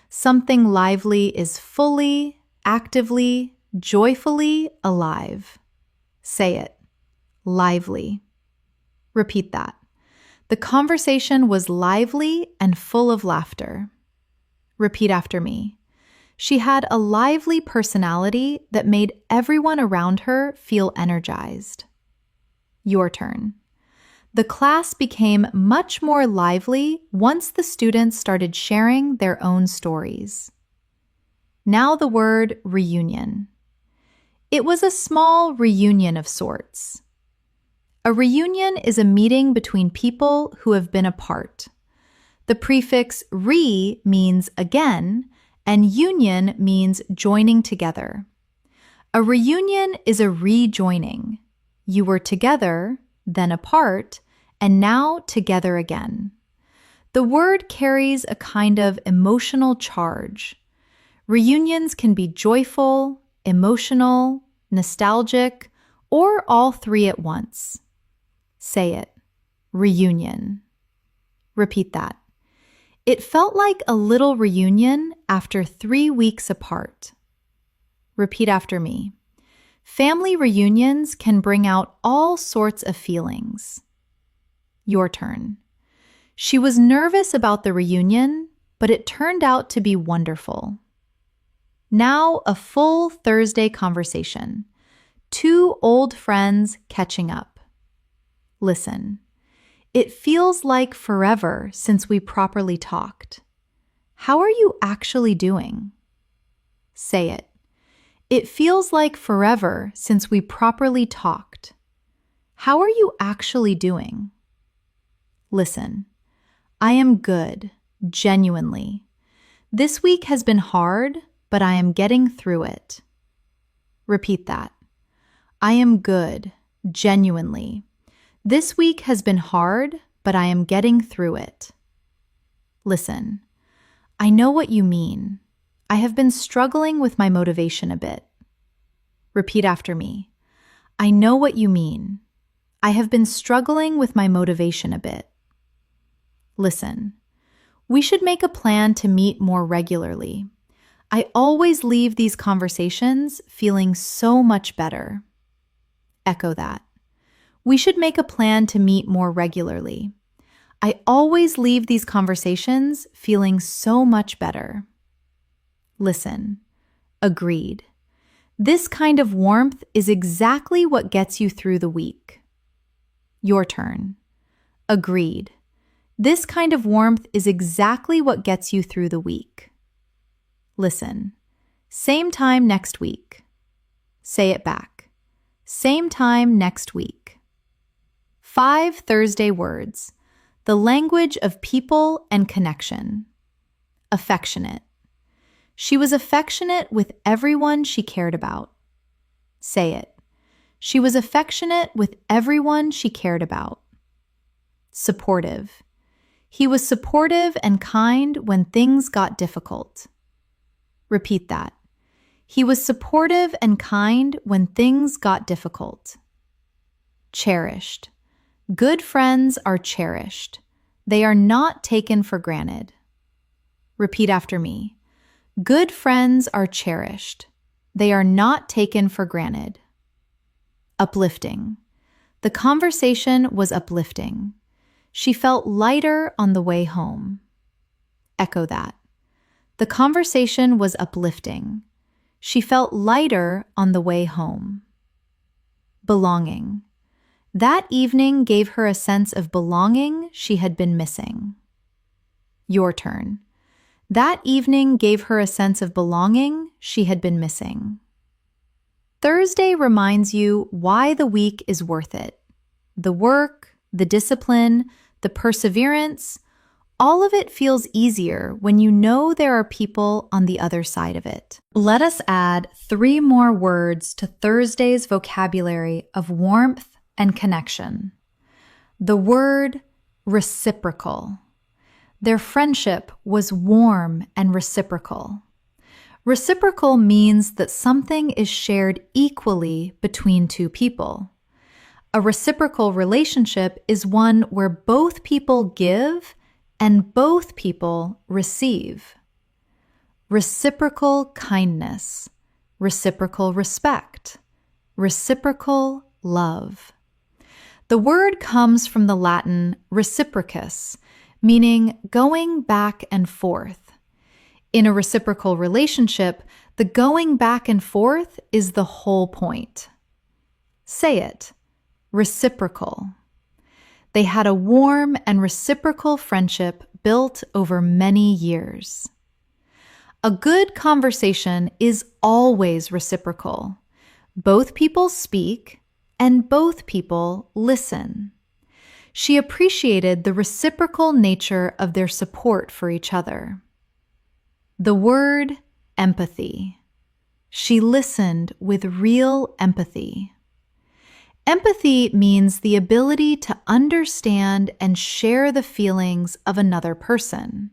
A: Something lively is fully, actively, joyfully alive. Say it. Lively. Repeat that. The conversation was lively and full of laughter. Repeat after me. She had a lively personality that made everyone around her feel energized. Your turn. The class became much more lively once the students started sharing their own stories. Now the word reunion. It was a small reunion of sorts. A reunion is a meeting between people who have been apart. The prefix re means again, and union means joining together. A reunion is a rejoining. You were together, then apart, and now together again. The word carries a kind of emotional charge. Reunions can be joyful, emotional, nostalgic, or all three at once. Say it. Reunion. Repeat that. It felt like a little reunion after 3 weeks apart. Repeat after me. Family reunions can bring out all sorts of feelings. Your turn. She was nervous about the reunion, but it turned out to be wonderful. Now a full Thursday conversation. 2 old friends catching up. Listen. It feels like forever since we properly talked. How are you actually doing? Say it. It feels like forever since we properly talked. How are you actually doing? Listen. I am good, genuinely. This week has been hard, but I am getting through it. Repeat that. I am good, genuinely. This week has been hard, but I am getting through it. Listen, I know what you mean. I have been struggling with my motivation a bit. Repeat after me. I know what you mean. I have been struggling with my motivation a bit. Listen, we should make a plan to meet more regularly. I always leave these conversations feeling so much better. Echo that. We should make a plan to meet more regularly. I always leave these conversations feeling so much better. Listen. Agreed. This kind of warmth is exactly what gets you through the week. Your turn. Agreed. This kind of warmth is exactly what gets you through the week. Listen. Same time next week. Say it back. Same time next week. 5 Thursday words. The language of people and connection. Affectionate. She was affectionate with everyone she cared about. Say it. She was affectionate with everyone she cared about. Supportive. He was supportive and kind when things got difficult. Repeat that. He was supportive and kind when things got difficult. Cherished. Good friends are cherished. They are not taken for granted. Repeat after me. Good friends are cherished. They are not taken for granted. Uplifting. The conversation was uplifting. She felt lighter on the way home. Echo that. The conversation was uplifting. She felt lighter on the way home. Belonging. That evening gave her a sense of belonging she had been missing. Your turn. That evening gave her a sense of belonging she had been missing. Thursday reminds you why the week is worth it. The work, the discipline, the perseverance, all of it feels easier when you know there are people on the other side of it. Let us add 3 more words to Thursday's vocabulary of warmth and connection. The word reciprocal. Their friendship was warm and reciprocal. Reciprocal means that something is shared equally between 2 people. A reciprocal relationship is one where both people give and both people receive. Reciprocal kindness, reciprocal respect, reciprocal love. The word comes from the Latin reciprocus, meaning going back and forth. In a reciprocal relationship, the going back and forth is the whole point. Say it. Reciprocal. They had a warm and reciprocal friendship built over many years. A good conversation is always reciprocal. Both people speak and both people listen. She appreciated the reciprocal nature of their support for each other. The word empathy. She listened with real empathy. Empathy means the ability to understand and share the feelings of another person.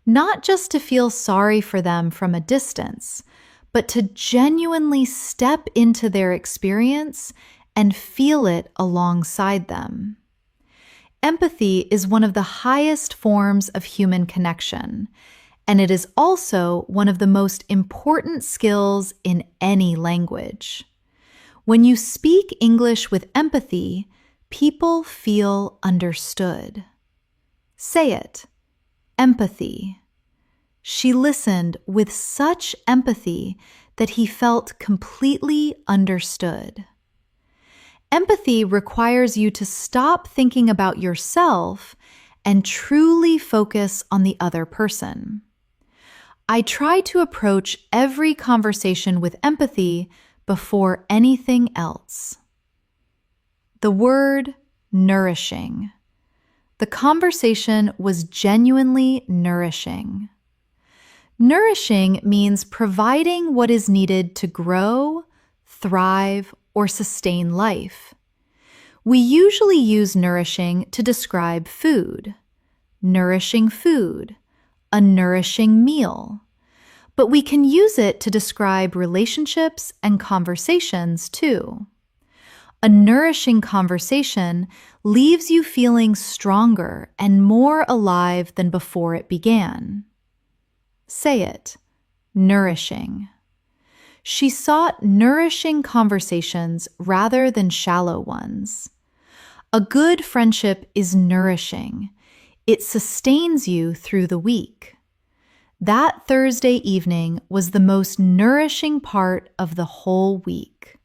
A: Not just to feel sorry for them from a distance, but to genuinely step into their experience and feel it alongside them. Empathy is one of the highest forms of human connection, and it is also one of the most important skills in any language. When you speak English with empathy, people feel understood. Say it. Empathy. She listened with such empathy that he felt completely understood. Empathy requires you to stop thinking about yourself and truly focus on the other person. I try to approach every conversation with empathy before anything else. The word nourishing. The conversation was genuinely nourishing. Nourishing means providing what is needed to grow, thrive, or sustain life. We usually use nourishing to describe food. Nourishing food, a nourishing meal. But we can use it to describe relationships and conversations too. A nourishing conversation leaves you feeling stronger and more alive than before it began. Say it. Nourishing. She sought nourishing conversations rather than shallow ones. A good friendship is nourishing. It sustains you through the week. That Thursday evening was the most nourishing part of the whole week.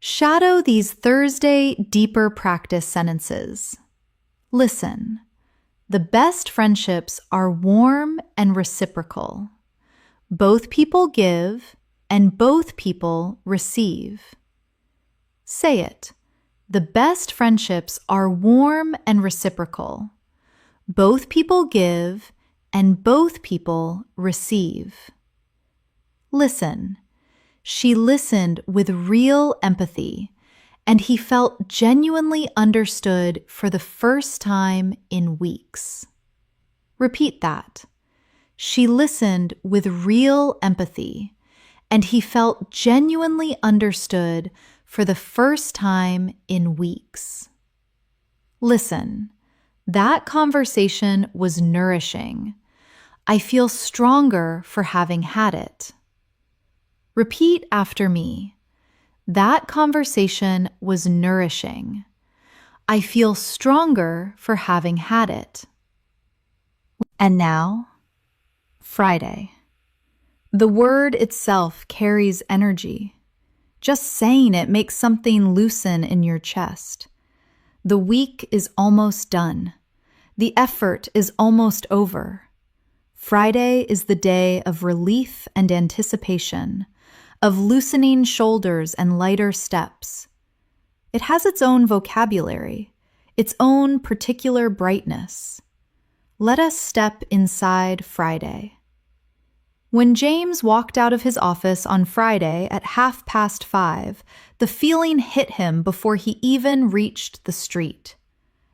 A: Shadow these Thursday deeper practice sentences. Listen. The best friendships are warm and reciprocal. Both people give and both people receive. Say it. The best friendships are warm and reciprocal. Both people give and both people receive. Listen. She listened with real empathy, and he felt genuinely understood for the first time in weeks. Repeat that. She listened with real empathy, and he felt genuinely understood for the first time in weeks. Listen, that conversation was nourishing. I feel stronger for having had it. Repeat after me. That conversation was nourishing. I feel stronger for having had it. And now, Friday. The word itself carries energy. Just saying it makes something loosen in your chest. The week is almost done. The effort is almost over. Friday is the day of relief and anticipation, of loosening shoulders and lighter steps. It has its own vocabulary, its own particular brightness. Let us step inside Friday. When James walked out of his office on Friday at 5:30, the feeling hit him before he even reached the street.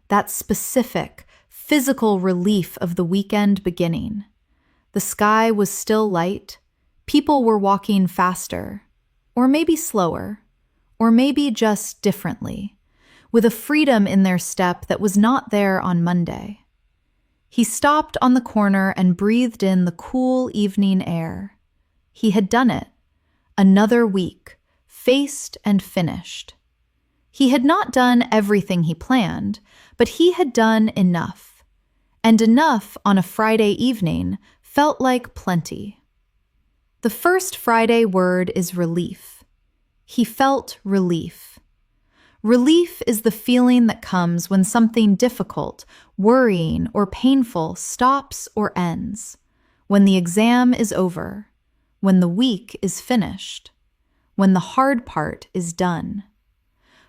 A: That specific, physical relief of the weekend beginning. The sky was still light. People were walking faster, or maybe slower, or maybe just differently, with a freedom in their step that was not there on Monday. He stopped on the corner and breathed in the cool evening air. He had done it. Another week, faced and finished. He had not done everything he planned, but he had done enough. And enough on a Friday evening felt like plenty. The first Friday word is relief. He felt relief. Relief is the feeling that comes when something difficult, worrying, or painful stops or ends, when the exam is over, when the week is finished, when the hard part is done.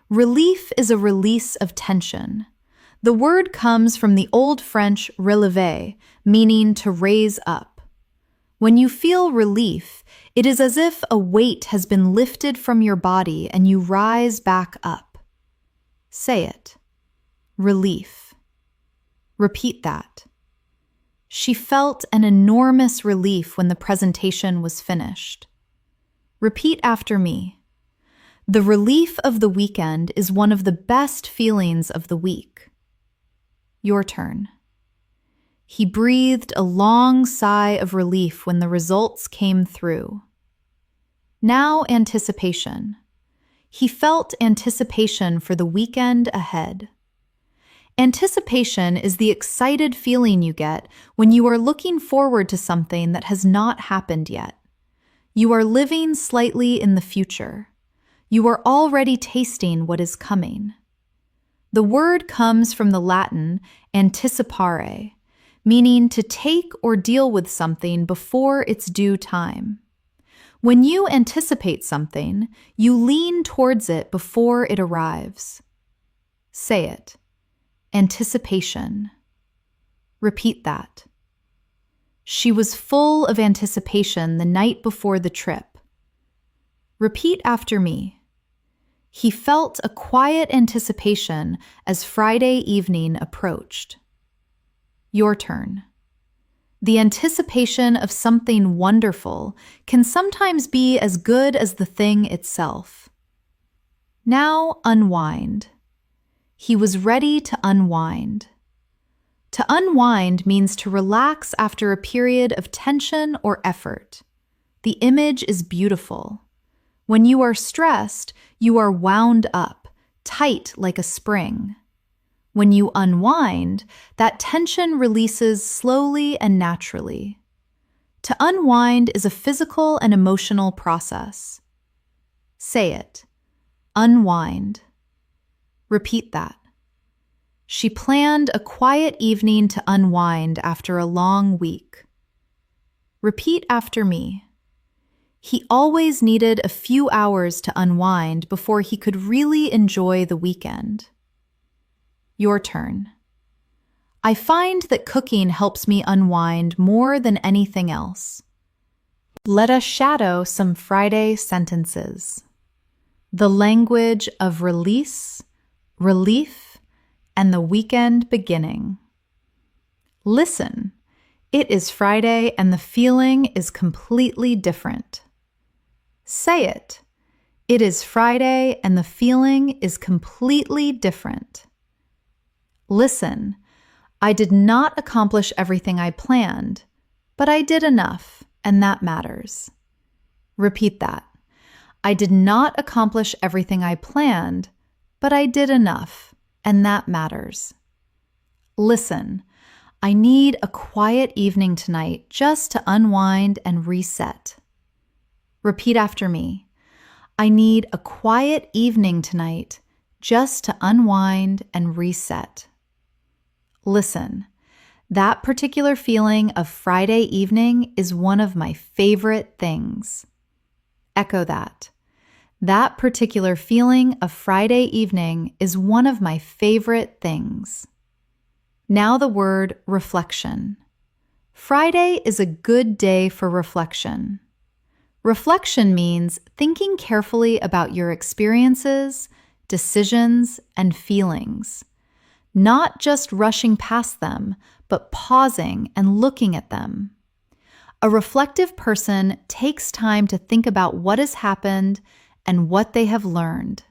A: Relief is a release of tension. The word comes from the Old French relever, meaning to raise up. When you feel relief, it is as if a weight has been lifted from your body and you rise back up. Say it. Relief. Repeat that. She felt an enormous relief when the presentation was finished. Repeat after me. The relief of the weekend is one of the best feelings of the week. Your turn. He breathed a long sigh of relief when the results came through. Now anticipation. He felt anticipation for the weekend ahead. Anticipation is the excited feeling you get when you are looking forward to something that has not happened yet. You are living slightly in the future. You are already tasting what is coming. The word comes from the Latin anticipare, meaning to take or deal with something before its due time. When you anticipate something, you lean towards it before it arrives. Say it. Anticipation. Repeat that. She was full of anticipation the night before the trip. Repeat after me. He felt a quiet anticipation as Friday evening approached. Your turn. The anticipation of something wonderful can sometimes be as good as the thing itself. Now unwind. He was ready to unwind. To unwind means to relax after a period of tension or effort. The image is beautiful. When you are stressed, you are wound up, tight like a spring. When you unwind, that tension releases slowly and naturally. To unwind is a physical and emotional process. Say it. Unwind. Repeat that. She planned a quiet evening to unwind after a long week. Repeat after me. He always needed a few hours to unwind before he could really enjoy the weekend. Your turn. I find that cooking helps me unwind more than anything else. Let us shadow some Friday sentences. The language of release, relief, and the weekend beginning. Listen. It is Friday and the feeling is completely different. Say it. It is Friday and the feeling is completely different. Listen. I did not accomplish everything I planned, but I did enough, and that matters. Repeat that. I did not accomplish everything I planned, but I did enough, and that matters. Listen. I need a quiet evening tonight just to unwind and reset. Repeat after me. I need a quiet evening tonight just to unwind and reset. Listen, that particular feeling of Friday evening is one of my favorite things. Echo that. That particular feeling of Friday evening is one of my favorite things. Now the word reflection. Friday is a good day for reflection. Reflection means thinking carefully about your experiences, decisions, and feelings. Not just rushing past them, but pausing and looking at them. A reflective person takes time to think about what has happened and what they have learned.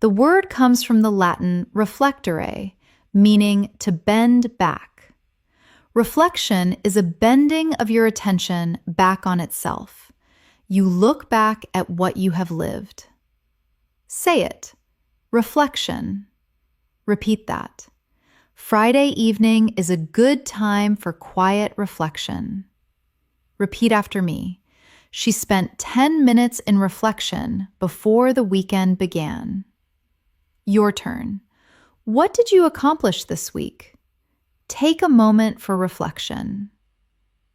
A: The word comes from the Latin reflectere, meaning to bend back. Reflection is a bending of your attention back on itself. You look back at what you have lived. Say it. Reflection. Repeat that. Friday evening is a good time for quiet reflection. Repeat after me. She spent 10 minutes in reflection before the weekend began. Your turn. What did you accomplish this week? Take a moment for reflection.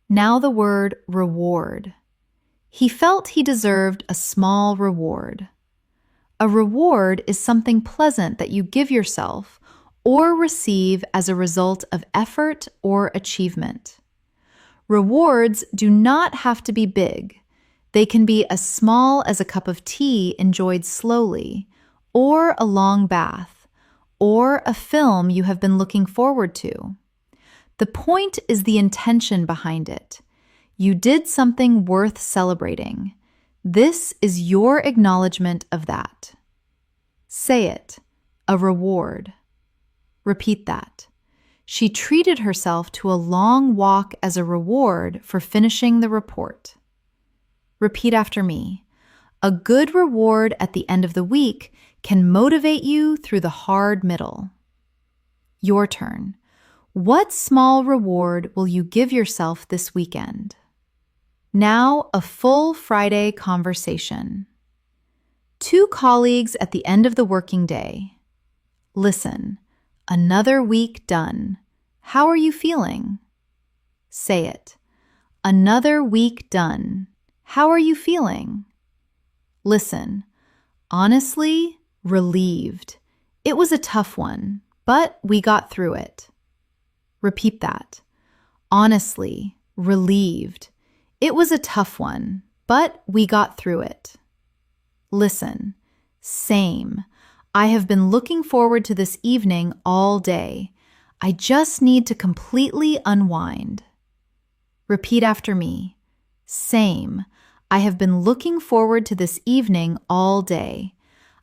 A: Now the word reward. He felt he deserved a small reward. A reward is something pleasant that you give yourself or receive as a result of effort or achievement. Rewards do not have to be big. They can be as small as a cup of tea enjoyed slowly, or a long bath, or a film you have been looking forward to. The point is the intention behind it. You did something worth celebrating. This is your acknowledgement of that. Say it. A reward. Repeat that. She treated herself to a long walk as a reward for finishing the report. Repeat after me. A good reward at the end of the week can motivate you through the hard middle. Your turn. What small reward will you give yourself this weekend? Now, a full Friday conversation. Two colleagues at the end of the working day. Listen. Another week done. How are you feeling? Say it. Another week done. How are you feeling? Listen. Honestly, relieved. It was a tough one, but we got through it. Repeat that. Honestly, relieved. It was a tough one, but we got through it. Listen. Same. I have been looking forward to this evening all day. I just need to completely unwind. Repeat after me. Same. I have been looking forward to this evening all day.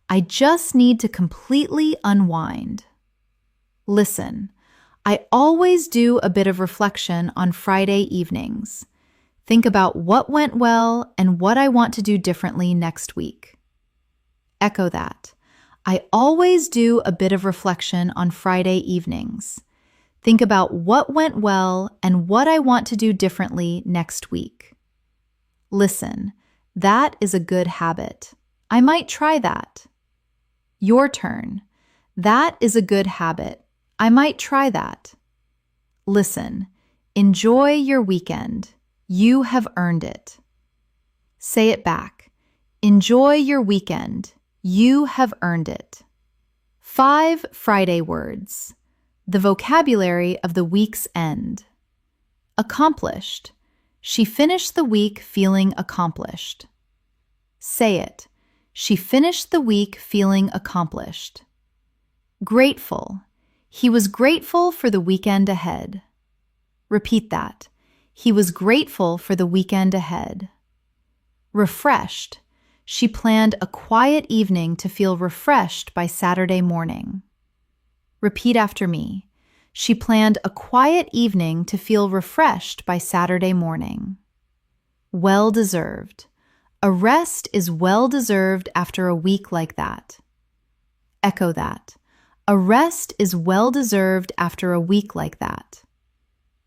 A: I just need to completely unwind. Listen. I always do a bit of reflection on Friday evenings. Think about what went well and what I want to do differently next week. Echo that. I always do a bit of reflection on Friday evenings. Think about what went well and what I want to do differently next week. Listen, that is a good habit. I might try that. Your turn. That is a good habit. I might try that. Listen, enjoy your weekend. You have earned it. Say it back. Enjoy your weekend. You have earned it. 5 Friday words. The vocabulary of the week's end. Accomplished. She finished the week feeling accomplished. Say it. She finished the week feeling accomplished. Grateful. He was grateful for the weekend ahead. Repeat that. He was grateful for the weekend ahead. Refreshed. She planned a quiet evening to feel refreshed by Saturday morning. Repeat after me. She planned a quiet evening to feel refreshed by Saturday morning. Well-deserved. A rest is well-deserved after a week like that. Echo that. A rest is well-deserved after a week like that.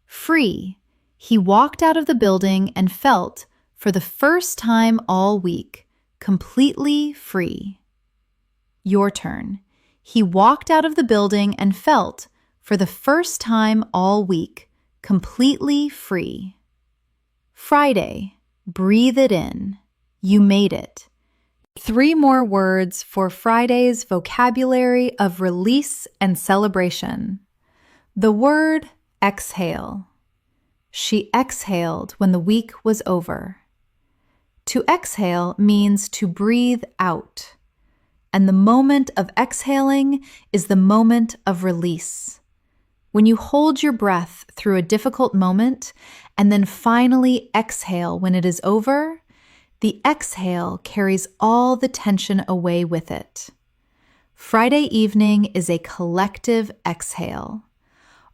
A: Free. He walked out of the building and felt, for the first time all week, completely free. Your turn. He walked out of the building and felt, for the first time all week, completely free. Friday. Breathe it in. You made it. 3 more words for Friday's vocabulary of release and celebration. The word exhale. She exhaled when the week was over. To exhale means to breathe out, and the moment of exhaling is the moment of release. When you hold your breath through a difficult moment and then finally exhale when it is over, the exhale carries all the tension away with it. Friday evening is a collective exhale,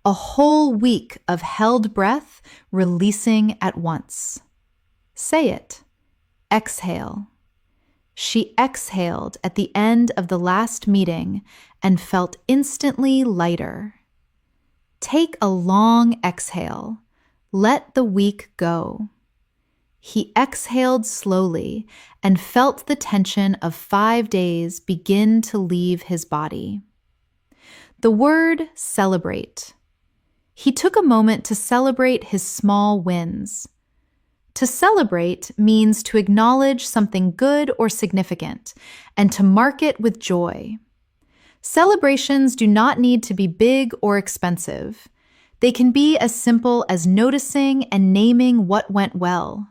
A: a whole week of held breath releasing at once. Say it. Exhale. She exhaled at the end of the last meeting and felt instantly lighter. Take a long exhale. Let the week go. He exhaled slowly and felt the tension of 5 days begin to leave his body. The word celebrate. He took a moment to celebrate his small wins. To celebrate means to acknowledge something good or significant and to mark it with joy. Celebrations do not need to be big or expensive. They can be as simple as noticing and naming what went well.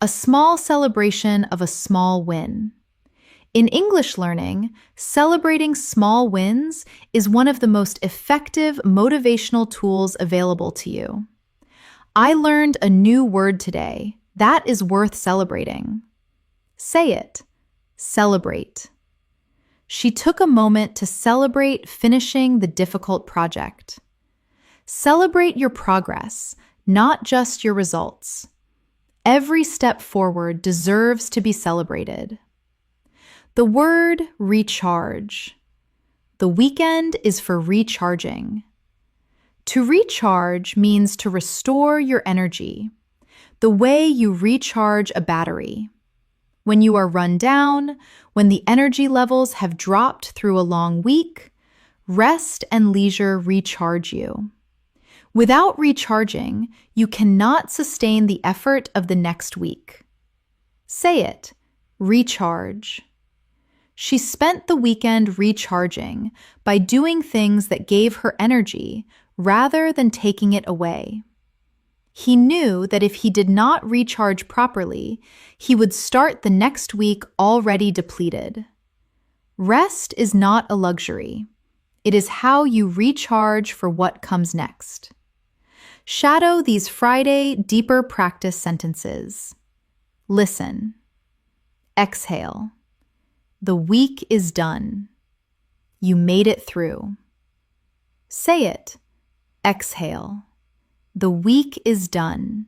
A: A small celebration of a small win. In English learning, celebrating small wins is one of the most effective motivational tools available to you. I learned a new word today. That is worth celebrating. Say it. Celebrate. She took a moment to celebrate finishing the difficult project. Celebrate your progress, not just your results. Every step forward deserves to be celebrated. The word recharge. The weekend is for recharging. To recharge means to restore your energy, the way you recharge a battery. When you are run down, when the energy levels have dropped through a long week, rest and leisure recharge you. Without recharging, you cannot sustain the effort of the next week. Say it. Recharge. She spent the weekend recharging by doing things that gave her energy rather than taking it away. He knew that if he did not recharge properly, he would start the next week already depleted. Rest is not a luxury. It is how you recharge for what comes next. Shadow these Friday deeper practice sentences. Listen. Exhale. The week is done. You made it through. Say it. Exhale. The week is done.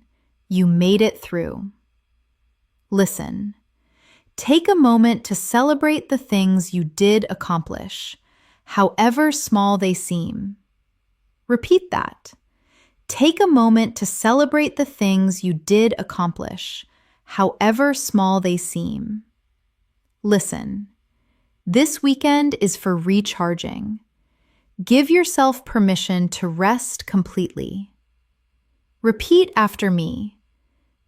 A: You made it through. Listen. Take a moment to celebrate the things you did accomplish, however small they seem. Repeat that. Take a moment to celebrate the things you did accomplish, however small they seem. Listen, this weekend is for recharging. Give yourself permission to rest completely. Repeat after me.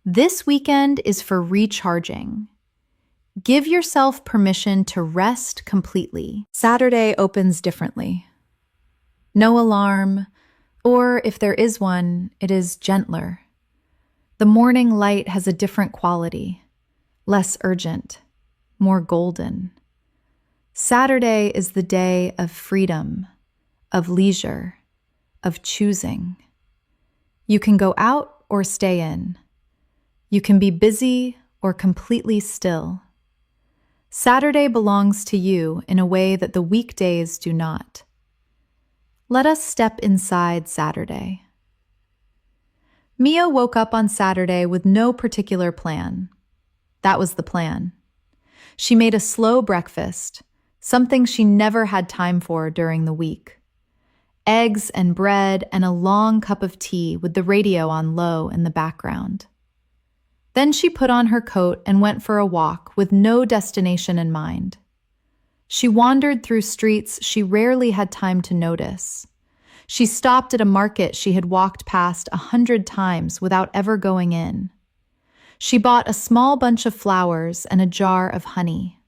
A: This weekend is for recharging. Give yourself permission to rest completely. Saturday opens differently. No alarm, or if there is one, it is gentler. The morning light has a different quality, less urgent, more golden. Saturday is the day of freedom, of leisure, of choosing. You can go out or stay in. You can be busy or completely still. Saturday belongs to you in a way that the weekdays do not. Let us step inside Saturday. Mia woke up on Saturday with no particular plan. That was the plan. She made a slow breakfast, something she never had time for during the week. Eggs and bread and a long cup of tea with the radio on low in the background. Then she put on her coat and went for a walk with no destination in mind. She wandered through streets she rarely had time to notice. She stopped at a market she had walked past 100 times without ever going in. She bought a small bunch of flowers and a jar of honey.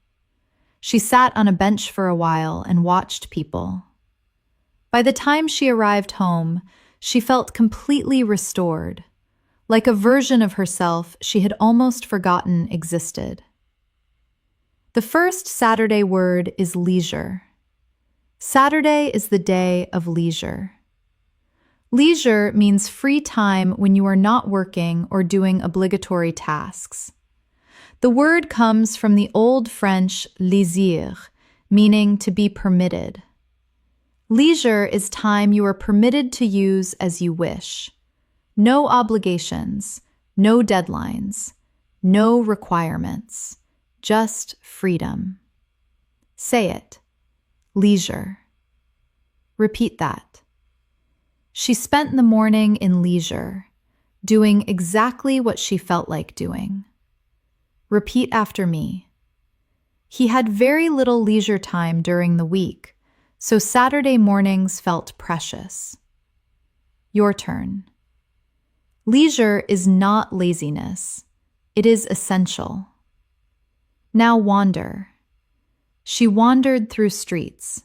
A: She sat on a bench for a while and watched people. By the time she arrived home, she felt completely restored, like a version of herself she had almost forgotten existed. The first Saturday word is leisure. Saturday is the day of leisure. Leisure means free time when you are not working or doing obligatory tasks. The word comes from the Old French loisir, meaning to be permitted. Leisure is time you are permitted to use as you wish. No obligations, no deadlines, no requirements, just freedom. Say it. Leisure. Repeat that. She spent the morning in leisure, doing exactly what she felt like doing. Repeat after me. He had very little leisure time during the week, so Saturday mornings felt precious. Your turn. Leisure is not laziness. It is essential. Now wander. She wandered through streets.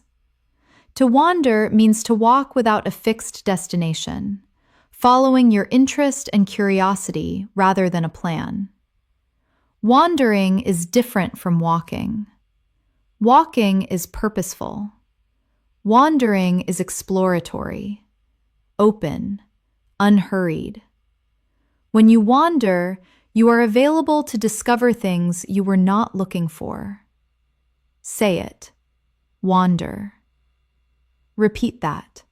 A: To wander means to walk without a fixed destination, following your interest and curiosity rather than a plan. Wandering is different from walking. Walking is purposeful. Wandering is exploratory, open, unhurried. When you wander, you are available to discover things you were not looking for. Say it. Wander. Repeat that.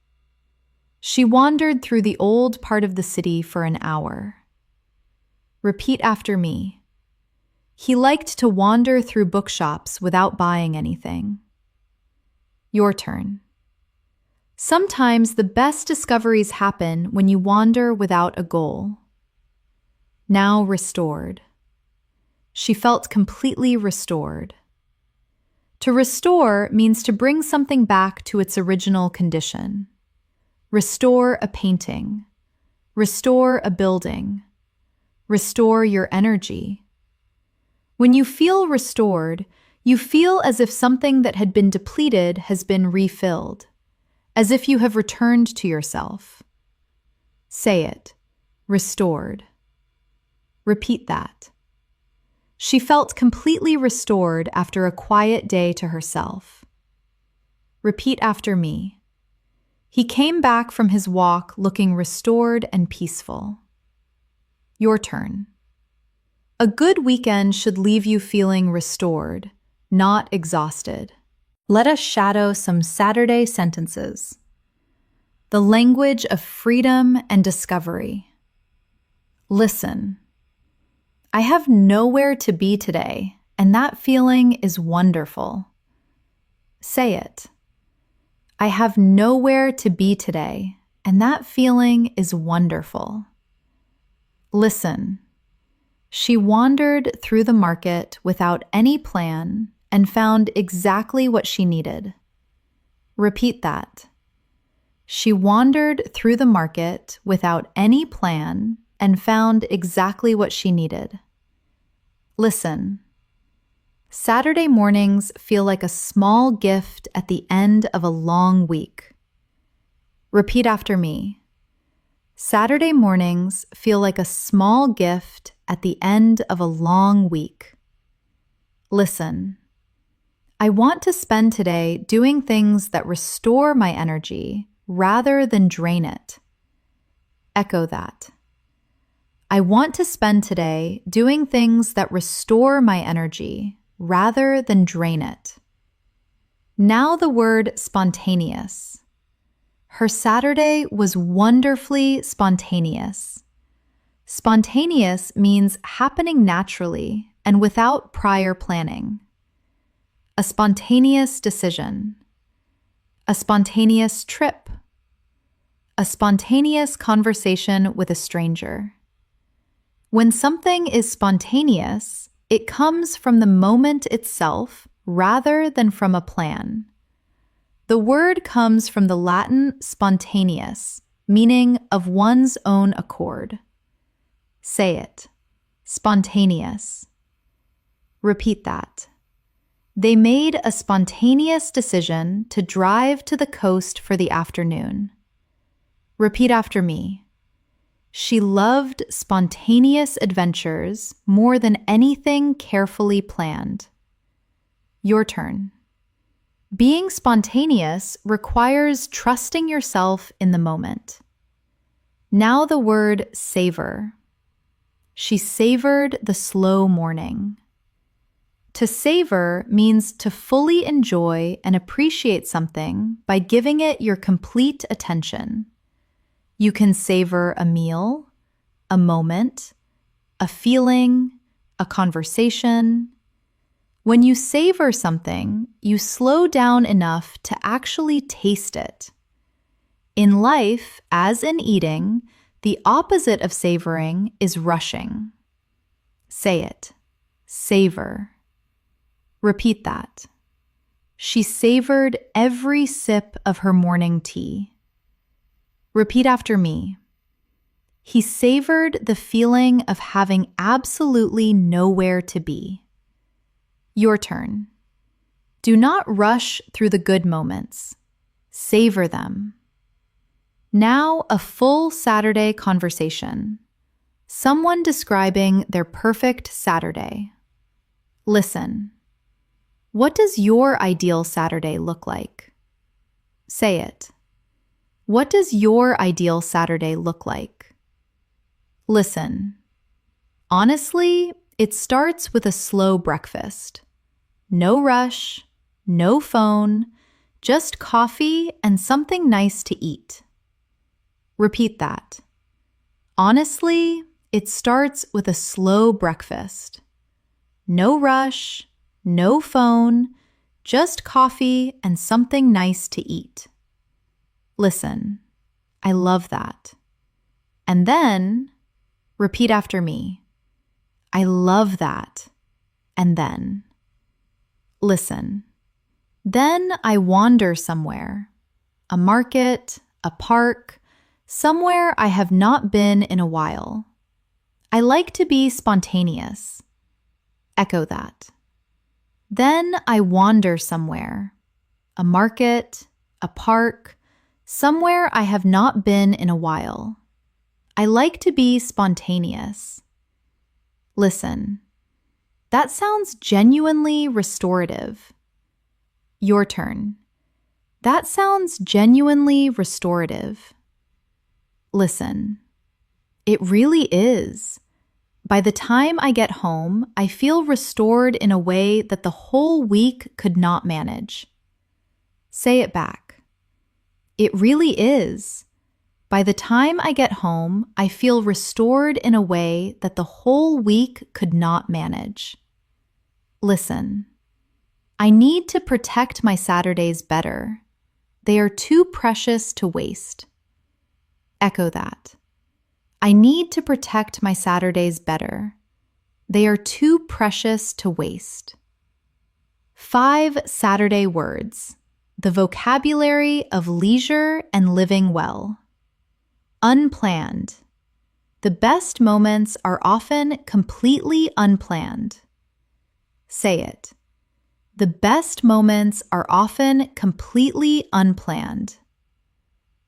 A: She wandered through the old part of the city for an hour. Repeat after me. He liked to wander through bookshops without buying anything. Your turn. Sometimes the best discoveries happen when you wander without a goal. Now restored. She felt completely restored. To restore means to bring something back to its original condition. Restore a painting. Restore a building. Restore your energy. When you feel restored, you feel as if something that had been depleted has been refilled, as if you have returned to yourself. Say it. Restored. Repeat that. She felt completely restored after a quiet day to herself. Repeat after me. He came back from his walk looking restored and peaceful. Your turn. A good weekend should leave you feeling restored, not exhausted. Let us shadow some Saturday sentences. The language of freedom and discovery. Listen. I have nowhere to be today, and that feeling is wonderful. Say it. I have nowhere to be today, and that feeling is wonderful. Listen. She wandered through the market without any plan and found exactly what she needed. Repeat that. She wandered through the market without any plan and found exactly what she needed. Listen. Saturday mornings feel like a small gift at the end of a long week. Repeat after me. Saturday mornings feel like a small gift at the end of a long week. Listen. I want to spend today doing things that restore my energy rather than drain it. Echo that. I want to spend today doing things that restore my energy rather than drain it. Now the word spontaneous. Her Saturday was wonderfully spontaneous. Spontaneous means happening naturally and without prior planning. A spontaneous decision. A spontaneous trip. A spontaneous conversation with a stranger. When something is spontaneous, it comes from the moment itself rather than from a plan. The word comes from the Latin spontaneous, meaning of one's own accord. Say it. Spontaneous. Repeat that. They made a spontaneous decision to drive to the coast for the afternoon. Repeat after me. She loved spontaneous adventures more than anything carefully planned. Your turn. Being spontaneous requires trusting yourself in the moment. Now the word savor. She savored the slow morning. To savor means to fully enjoy and appreciate something by giving it your complete attention. You can savor a meal, a moment, a feeling, a conversation. When you savor something, you slow down enough to actually taste it. In life, as in eating, the opposite of savoring is rushing. Say it. Savor. Repeat that. She savored every sip of her morning tea. Repeat after me. He savored the feeling of having absolutely nowhere to be. Your turn. Do not rush through the good moments. Savor them. Now, a full Saturday conversation. Someone describing their perfect Saturday. Listen. What does your ideal Saturday look like? Say it. What does your ideal Saturday look like? Listen. Honestly, it starts with a slow breakfast. No rush, no phone, just coffee and something nice to eat. Repeat that. Honestly, it starts with a slow breakfast. No rush, no phone, just coffee and something nice to eat. Listen, I love that. And then, repeat after me. I love that. And then, listen. Then I wander somewhere. A market, a park, somewhere I have not been in a while. I like to be spontaneous. Echo that. Then I wander somewhere. A market, a park, somewhere I have not been in a while. I like to be spontaneous. Listen. That sounds genuinely restorative. Your turn. That sounds genuinely restorative. Listen. It really is. By the time I get home, I feel restored in a way that the whole week could not manage. Say it back. It really is. By the time I get home, I feel restored in a way that the whole week could not manage. Listen. I need to protect my Saturdays better. They are too precious to waste. Echo that. I need to protect my Saturdays better. They are too precious to waste. 5 Saturday words. The vocabulary of leisure and living well. Unplanned. The best moments are often completely unplanned. Say it. The best moments are often completely unplanned.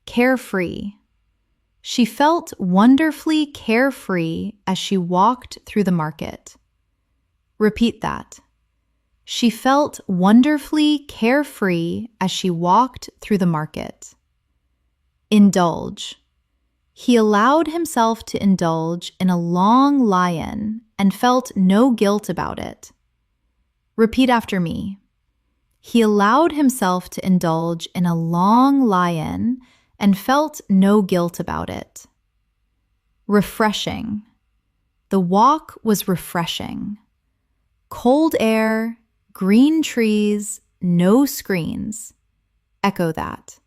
A: Carefree. She felt wonderfully carefree as she walked through the market. Repeat that. She felt wonderfully carefree as she walked through the market. Indulge. He allowed himself to indulge in a long lie-in and felt no guilt about it. Repeat after me. He allowed himself to indulge in a long lie-in and felt no guilt about it. Refreshing. The walk was refreshing. Cold air, green trees, no screens. Echo that.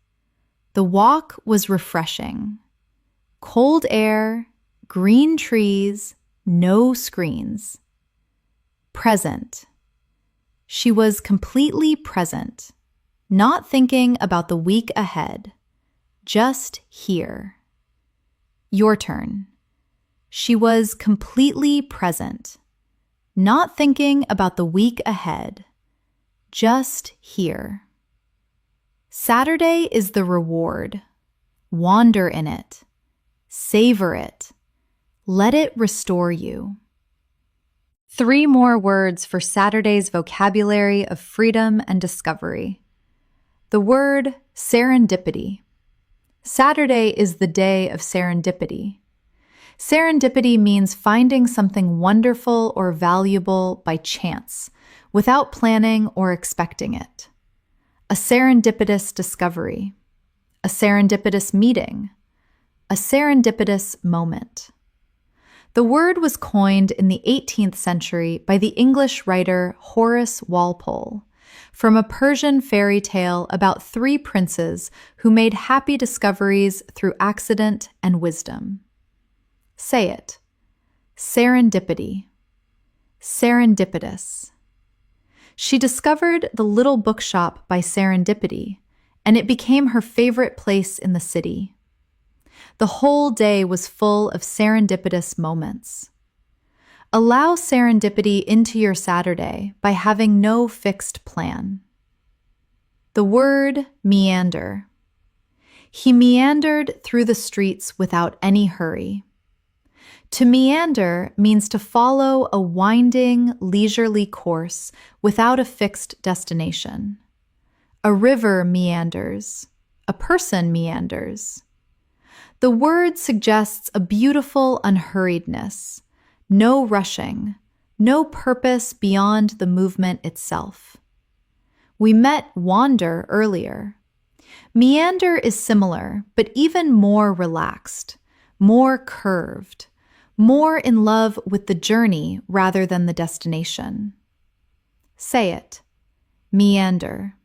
A: The walk was refreshing. Cold air, green trees, no screens. Present. She was completely present, not thinking about the week ahead, just here. Your turn. She was completely present, not thinking about the week ahead, just here. Saturday is the reward. Wander in it. Savor it. Let it restore you. 3 more words for Saturday's vocabulary of freedom and discovery. The word serendipity. Saturday is the day of serendipity. Serendipity means finding something wonderful or valuable by chance, without planning or expecting it. A serendipitous discovery. A serendipitous meeting. A serendipitous moment. The word was coined in the 18th century by the English writer Horace Walpole from a Persian fairy tale about 3 princes who made happy discoveries through accident and wisdom. Say it. Serendipity. Serendipitous. She discovered the little bookshop by serendipity, and it became her favorite place in the city. The whole day was full of serendipitous moments. Allow serendipity into your Saturday by having no fixed plan. The word meander. He meandered through the streets without any hurry. To meander means to follow a winding, leisurely course without a fixed destination. A river meanders. A person meanders. The word suggests a beautiful unhurriedness, no rushing, no purpose beyond the movement itself. We met wander earlier. Meander is similar, but even more relaxed, more curved, more in love with the journey rather than the destination. Say it. Meander.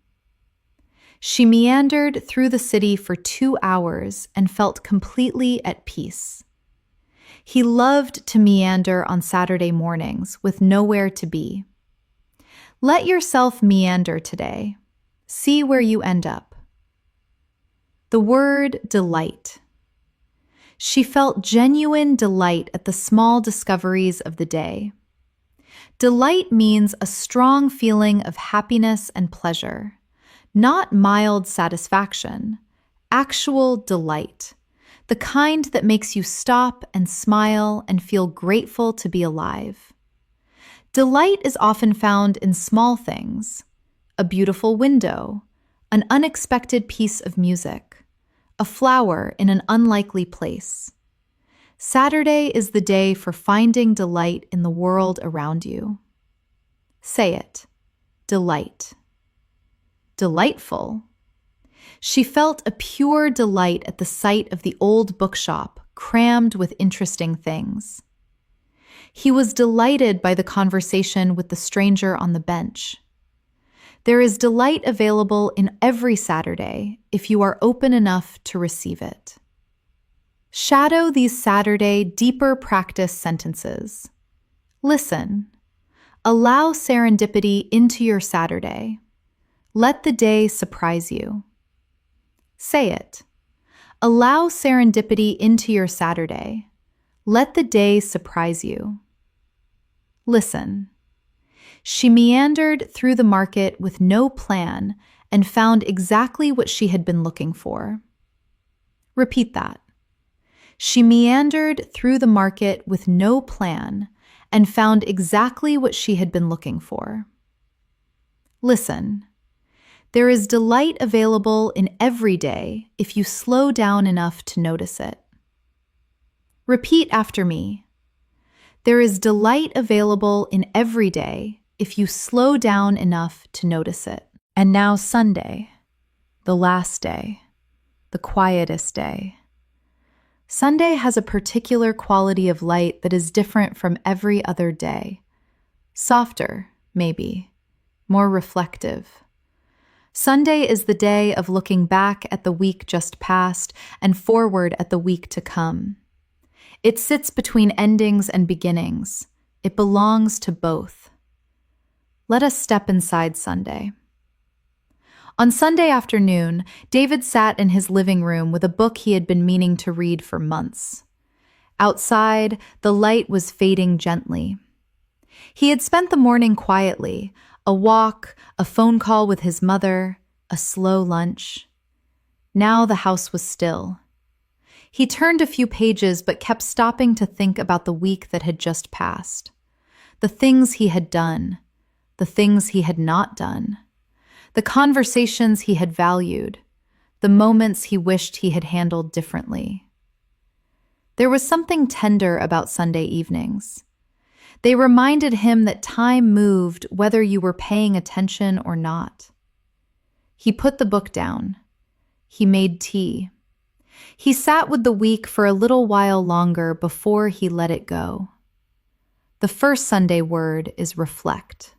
A: She meandered through the city for 2 hours and felt completely at peace. He loved to meander on Saturday mornings with nowhere to be. Let yourself meander today. See where you end up. The word delight. She felt genuine delight at the small discoveries of the day. Delight means a strong feeling of happiness and pleasure. Not mild satisfaction, actual delight, the kind that makes you stop and smile and feel grateful to be alive. Delight is often found in small things: a beautiful window, an unexpected piece of music, a flower in an unlikely place. Saturday is the day for finding delight in the world around you. Say it. Delight. Delightful. She felt a pure delight at the sight of the old bookshop crammed with interesting things. He was delighted by the conversation with the stranger on the bench. There is delight available in every Saturday if you are open enough to receive it. Shadow these Saturday deeper practice sentences. Listen. Allow serendipity into your Saturday. Let the day surprise you. Say it. Allow serendipity into your Saturday. Let the day surprise you. Listen. She meandered through the market with no plan and found exactly what she had been looking for. Repeat that. She meandered through the market with no plan and found exactly what she had been looking for. Listen. There is delight available in every day if you slow down enough to notice it. Repeat after me. There is delight available in every day if you slow down enough to notice it. And now Sunday, the last day, the quietest day. Sunday has a particular quality of light that is different from every other day. Softer, maybe, more reflective. Sunday is the day of looking back at the week just past and forward at the week to come. It sits between endings and beginnings. It belongs to both. Let us step inside Sunday. On Sunday afternoon, David sat in his living room with a book he had been meaning to read for months. Outside, the light was fading gently. He had spent the morning quietly, a walk, a phone call with his mother, a slow lunch. Now the house was still. He turned a few pages but kept stopping to think about the week that had just passed. The things he had done, the things he had not done, the conversations he had valued, the moments he wished he had handled differently. There was something tender about Sunday evenings. They reminded him that time moved whether you were paying attention or not. He put the book down. He made tea. He sat with the week for a little while longer before he let it go. The first Sunday word is reflect.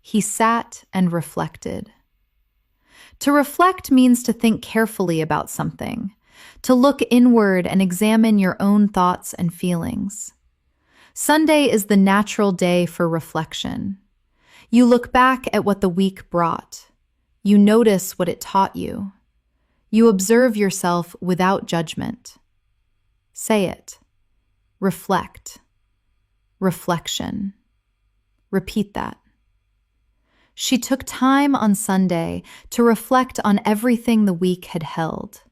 A: He sat and reflected. To reflect means to think carefully about something, to look inward and examine your own thoughts and feelings. Sunday is the natural day for reflection. You look back at what the week brought. You notice what it taught you. You observe yourself without judgment. Say it. Reflect. Reflection. Repeat that. She took time on Sunday to reflect on everything the week had held.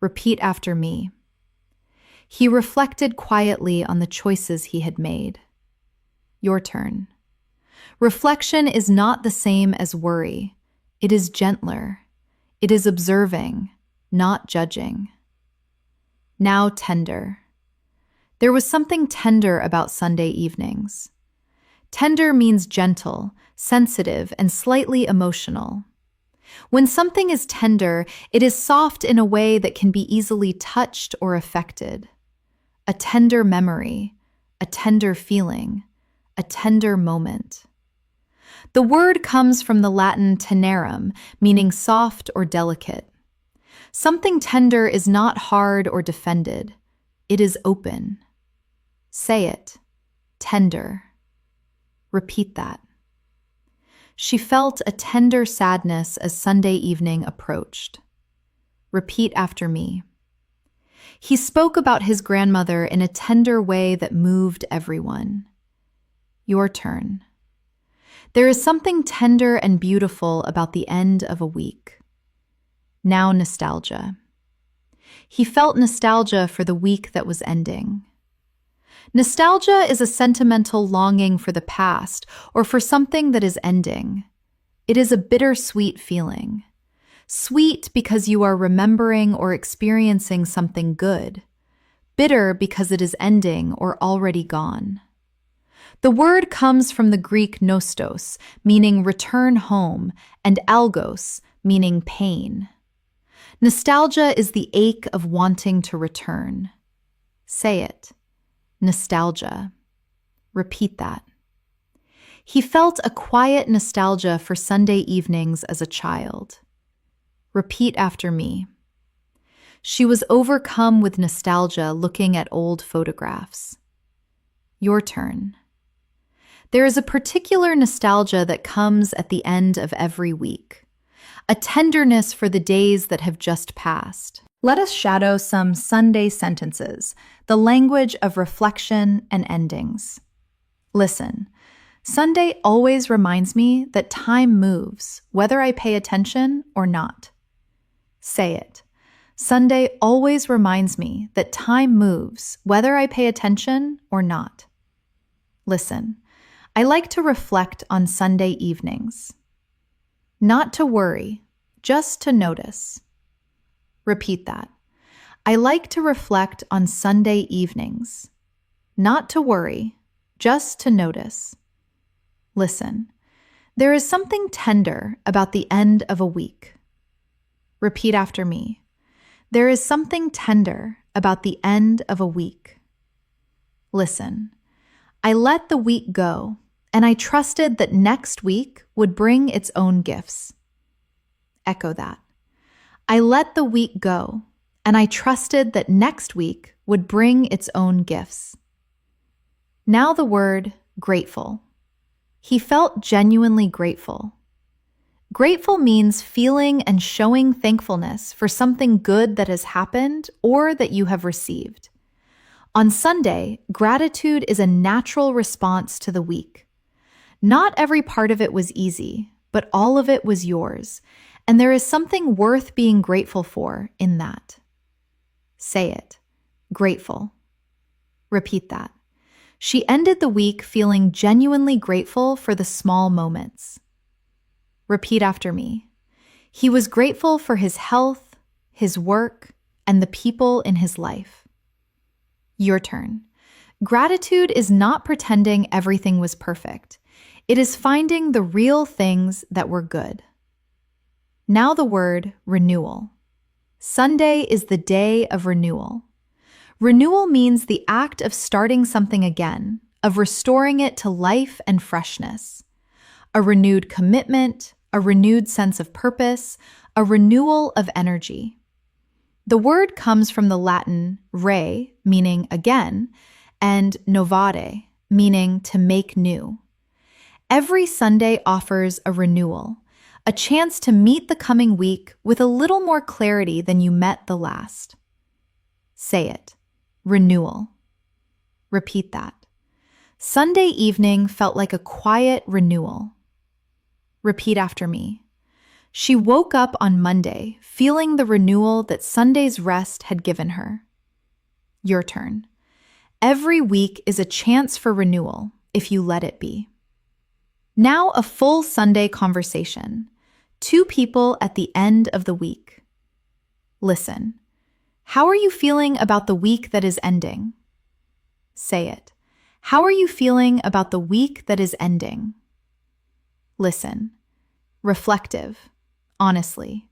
A: Repeat after me. He reflected quietly on the choices he had made. Your turn. Reflection is not the same as worry. It is gentler. It is observing, not judging. Now tender. There was something tender about Sunday evenings. Tender means gentle, sensitive, and slightly emotional. When something is tender, it is soft in a way that can be easily touched or affected. A tender memory, a tender feeling, a tender moment. The word comes from the Latin tenerum, meaning soft or delicate. Something tender is not hard or defended. It is open. Say it. Tender. Repeat that. She felt a tender sadness as Sunday evening approached. Repeat after me. He spoke about his grandmother in a tender way that moved everyone. Your turn. There is something tender and beautiful about the end of a week. Now nostalgia. He felt nostalgia for the week that was ending. Nostalgia is a sentimental longing for the past or for something that is ending. It is a bittersweet feeling. Sweet because you are remembering or experiencing something good. Bitter because it is ending or already gone. The word comes from the Greek nostos, meaning return home, and algos, meaning pain. Nostalgia is the ache of wanting to return. Say it. Nostalgia. Repeat that. He felt a quiet nostalgia for Sunday evenings as a child. Repeat after me. She was overcome with nostalgia looking at old photographs. Your turn. There is a particular nostalgia that comes at the end of every week, a tenderness for the days that have just passed. Let us shadow some Sunday sentences, the language of reflection and endings. Listen. Sunday always reminds me that time moves, whether I pay attention or not. Say it. Sunday always reminds me that time moves, whether I pay attention or not. Listen. I like to reflect on Sunday evenings. Not to worry, just to notice. Repeat that. I like to reflect on Sunday evenings. Not to worry, just to notice. Listen, there is something tender about the end of a week. Repeat after me. There is something tender about the end of a week. Listen, I let the week go, and I trusted that next week would bring its own gifts. Echo that. I let the week go, and I trusted that next week would bring its own gifts. Now the word grateful. He felt genuinely grateful. Grateful means feeling and showing thankfulness for something good that has happened or that you have received. On Sunday, gratitude is a natural response to the week. Not every part of it was easy, but all of it was yours, and there is something worth being grateful for in that. Say it. Grateful. Repeat that. She ended the week feeling genuinely grateful for the small moments. Repeat after me. He was grateful for his health, his work, and the people in his life. Your turn. Gratitude is not pretending everything was perfect. It is finding the real things that were good. Now the word renewal. Sunday is the day of renewal. Renewal means the act of starting something again, of restoring it to life and freshness. A renewed commitment, a renewed sense of purpose, a renewal of energy. The word comes from the Latin re, meaning again, and novare, meaning to make new. Every Sunday offers a renewal, a chance to meet the coming week with a little more clarity than you met the last. Say it. Renewal. Repeat that. Sunday evening felt like a quiet renewal. Repeat after me. She woke up on Monday feeling the renewal that Sunday's rest had given her. Your turn. Every week is a chance for renewal if you let it be. Now a full Sunday conversation. Two people at the end of the week. Listen. How are you feeling about the week that is ending? Say it. How are you feeling about the week that is ending? Listen. Reflective. Honestly.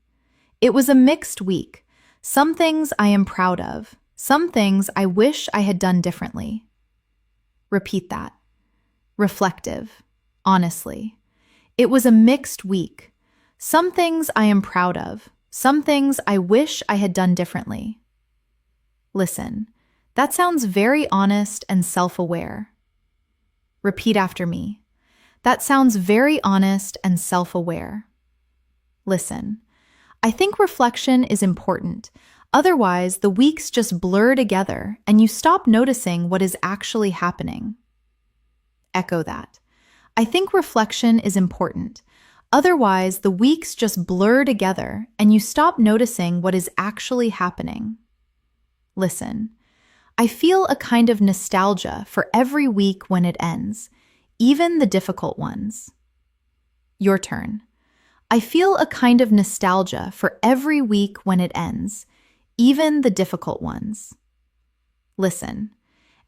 A: It was a mixed week. Some things I am proud of. Some things I wish I had done differently. Repeat that. Reflective. Honestly. It was a mixed week. Some things I am proud of. Some things I wish I had done differently. Listen, that sounds very honest and self-aware. Repeat after me. That sounds very honest and self-aware. Listen, I think reflection is important. Otherwise, the weeks just blur together and you stop noticing what is actually happening. Echo that. I think reflection is important. Otherwise, the weeks just blur together and you stop noticing what is actually happening. Listen, I feel a kind of nostalgia for every week when it ends, even the difficult ones. Your turn. I feel a kind of nostalgia for every week when it ends, even the difficult ones. Listen,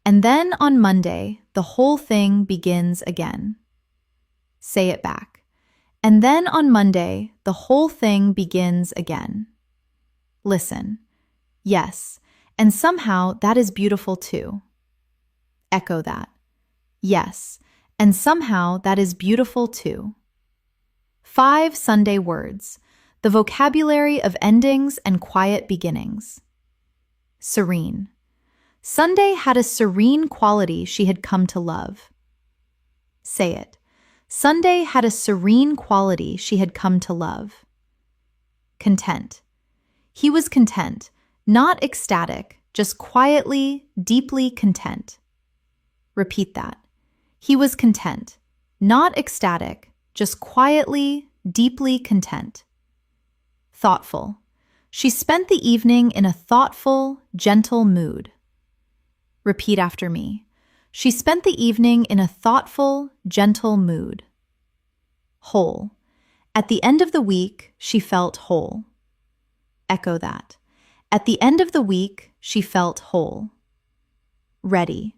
A: and then on Monday, the whole thing begins again. Say it back. And then on Monday, the whole thing begins again. Listen. Yes, and somehow that is beautiful too. Echo that. Yes, and somehow that is beautiful too. 5 Sunday words, the vocabulary of endings and quiet beginnings. Serene. Sunday had a serene quality she had come to love. Say it. Sunday had a serene quality she had come to love. Content. He was content, not ecstatic, just quietly, deeply content. Repeat that. He was content, not ecstatic, just quietly, deeply content. Thoughtful. She spent the evening in a thoughtful, gentle mood. Repeat after me. She spent the evening in a thoughtful, gentle mood. Whole. At the end of the week, she felt whole. Echo that. At the end of the week, she felt whole. Ready.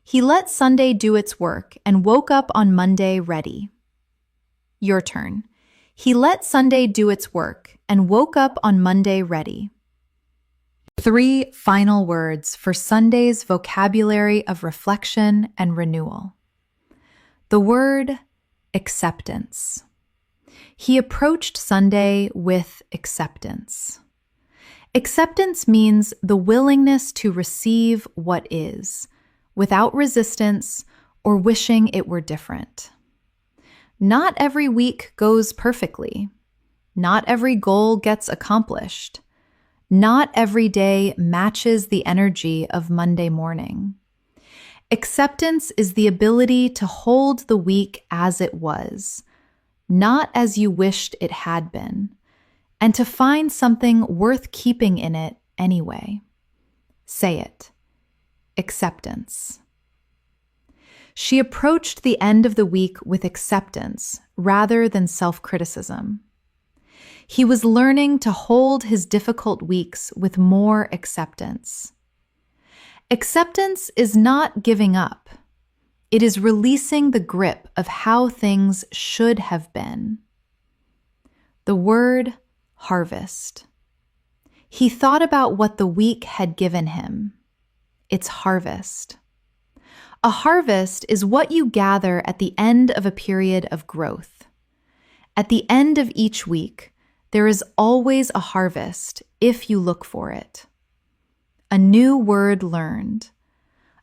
A: He let Sunday do its work and woke up on Monday ready. Your turn. He let Sunday do its work and woke up on Monday ready. 3 final words for Sunday's vocabulary of reflection and renewal. The word acceptance. He approached Sunday with acceptance. Acceptance means the willingness to receive what is, without resistance or wishing it were different. Not every week goes perfectly. Not every goal gets accomplished. Not every day matches the energy of Monday morning. Acceptance is the ability to hold the week as it was, not as you wished it had been, and to find something worth keeping in it anyway. Say it. Acceptance. She approached the end of the week with acceptance rather than self-criticism. He was learning to hold his difficult weeks with more acceptance. Acceptance is not giving up. It is releasing the grip of how things should have been. The word harvest. He thought about what the week had given him. It's harvest. A harvest is what you gather at the end of a period of growth. At the end of each week, there is always a harvest if you look for it. A new word learned,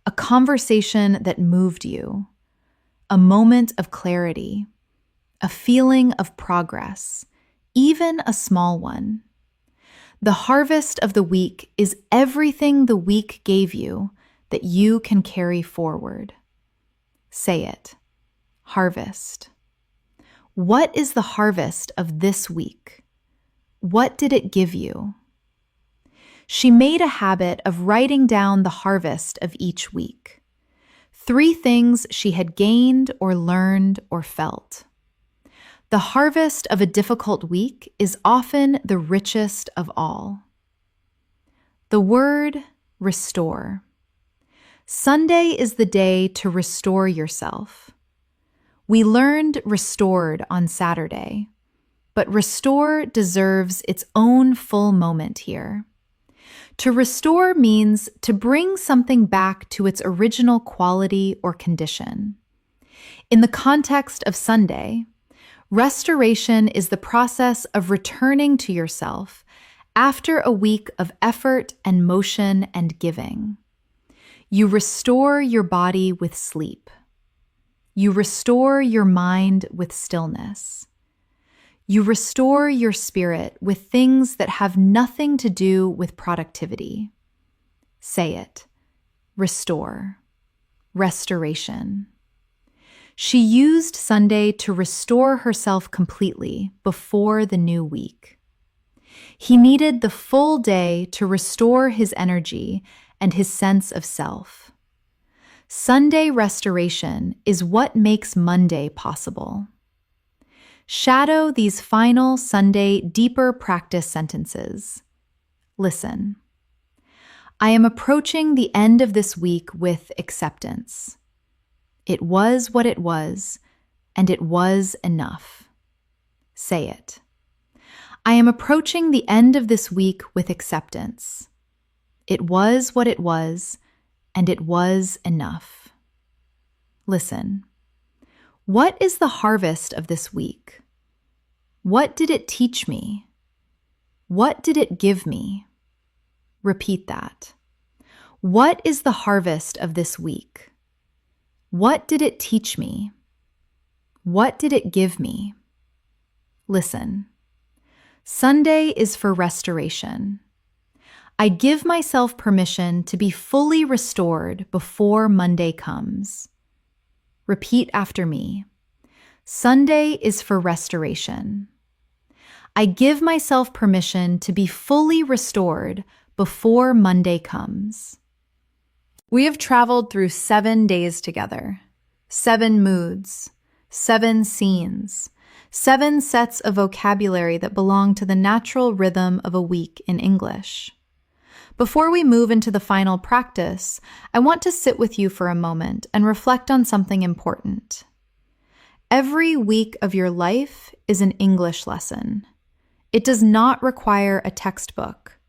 A: a conversation that moved you, a moment of clarity, a feeling of progress, even a small one. The harvest of the week is everything the week gave you that you can carry forward. Say it. Harvest. What is the harvest of this week? What did it give you? She made a habit of writing down the harvest of each week. 3 things she had gained or learned or felt. The harvest of a difficult week is often the richest of all. The word restore. Sunday is the day to restore yourself. We learned restored on Saturday, but restore deserves its own full moment here. To restore means to bring something back to its original quality or condition. In the context of Sunday, restoration is the process of returning to yourself after a week of effort and motion and giving. You restore your body with sleep. You restore your mind with stillness. You restore your spirit with things that have nothing to do with productivity. Say it. Restore. Restoration. She used Sunday to restore herself completely before the new week. He needed the full day to restore his energy and his sense of self. Sunday restoration is what makes Monday possible. Shadow these final Sunday deeper practice sentences. Listen. I am approaching the end of this week with acceptance. It was what it was, and it was enough. Say it. I am approaching the end of this week with acceptance. It was what it was, and it was enough. Listen. What is the harvest of this week? What did it teach me? What did it give me? Repeat that. What is the harvest of this week? What did it teach me? What did it give me? Listen. Sunday is for restoration. I give myself permission to be fully restored before Monday comes. Repeat after me. Sunday is for restoration. I give myself permission to be fully restored before Monday comes. We have traveled through 7 days together, 7 moods, 7 scenes, 7 sets of vocabulary that belong to the natural rhythm of a week in English. Before we move into the final practice, I want to sit with you for a moment and reflect on something important. Every week of your life is an English lesson. It does not require a textbook.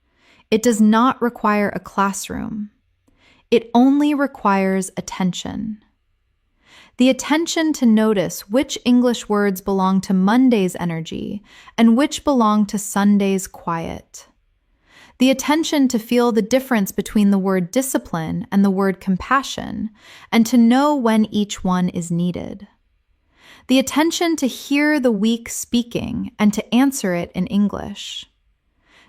A: It does not require a classroom. It only requires attention. The attention to notice which English words belong to Monday's energy and which belong to Sunday's quiet. The attention to feel the difference between the word discipline and the word compassion, and to know when each one is needed. The attention to hear the week speaking and to answer it in English.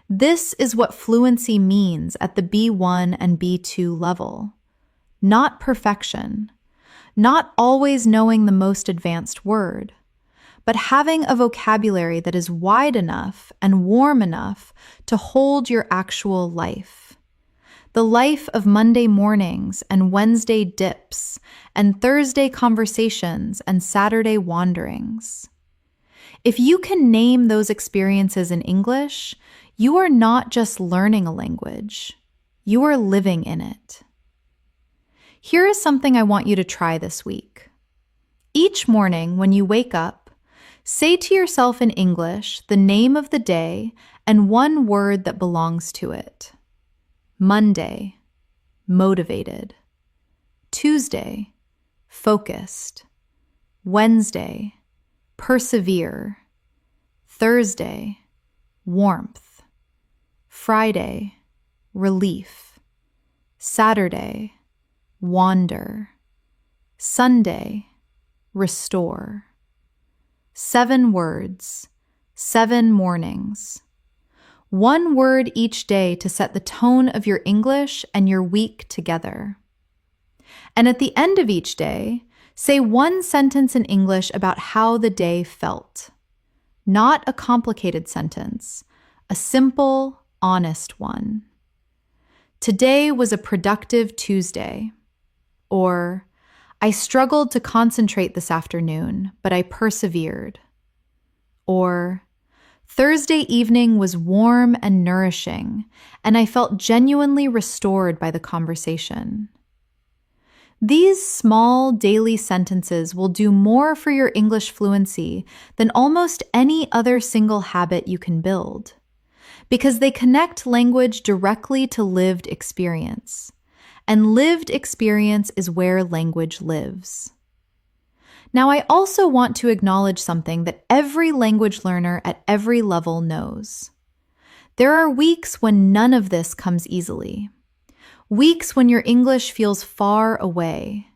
A: This is what fluency means at the B1 and B2 level. Not perfection, not always knowing the most advanced word, but having a vocabulary that is wide enough and warm enough to hold your actual life. The life of Monday mornings and Wednesday dips and Thursday conversations and Saturday wanderings. If you can name those experiences in English, you are not just learning a language, you are living in it. Here is something I want you to try this week. Each morning when you wake up, say to yourself in English the name of the day and one word that belongs to it. Monday, motivated. Tuesday, focused. Wednesday, persevere. Thursday, warmth. Friday, relief. Saturday, wander. Sunday, restore. 7 words, 7 mornings. 1 word each day to set the tone of your English and your week together. And at the end of each day, say 1 sentence in English about how the day felt. Not a complicated sentence, a simple, honest one. Today was a productive Tuesday. Or, I struggled to concentrate this afternoon, but I persevered. Or, Thursday evening was warm and nourishing, and I felt genuinely restored by the conversation. These small daily sentences will do more for your English fluency than almost any other single habit you can build, because they connect language directly to lived experience. And lived experience is where language lives. Now, I also want to acknowledge something that every language learner at every level knows. There are weeks when none of this comes easily. Weeks when your English feels far away.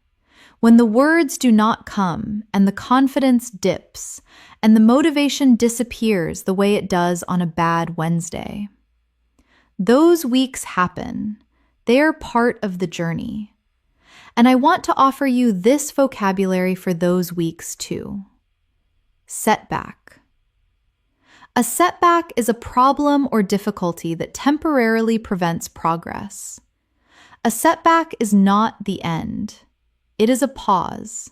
A: When the words do not come and the confidence dips and the motivation disappears the way it does on a bad Wednesday. Those weeks happen. They're part of the journey. And I want to offer you this vocabulary for those weeks too. Setback. A setback is a problem or difficulty that temporarily prevents progress. A setback is not the end. It is a pause.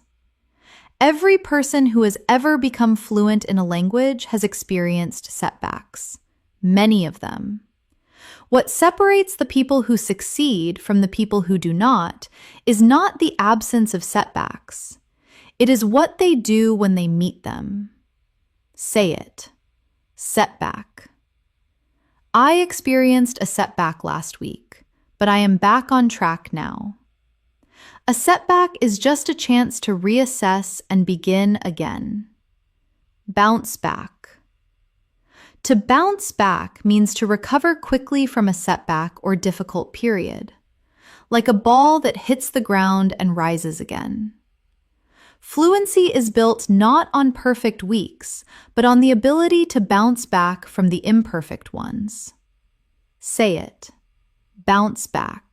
A: Every person who has ever become fluent in a language has experienced setbacks, many of them. What separates the people who succeed from the people who do not is not the absence of setbacks. It is what they do when they meet them. Say it. Setback. I experienced a setback last week, but I am back on track now. A setback is just a chance to reassess and begin again. Bounce back. To bounce back means to recover quickly from a setback or difficult period, like a ball that hits the ground and rises again. Fluency is built not on perfect weeks, but on the ability to bounce back from the imperfect ones. Say it. Bounce back.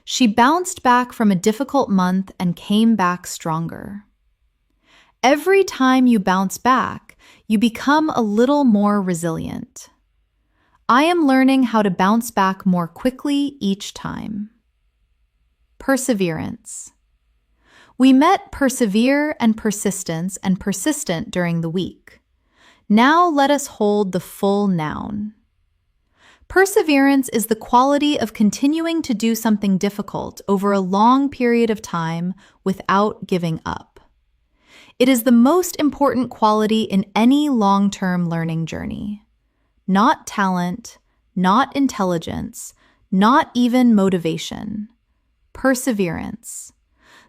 A: She bounced back from a difficult month and came back stronger. Every time you bounce back, you become a little more resilient. I am learning how to bounce back more quickly each time. Perseverance. We met persevere and persistence and persistent during the week. Now let us hold the full noun. Perseverance is the quality of continuing to do something difficult over a long period of time without giving up. It is the most important quality in any long-term learning journey. Not talent, not intelligence, not even motivation. Perseverance.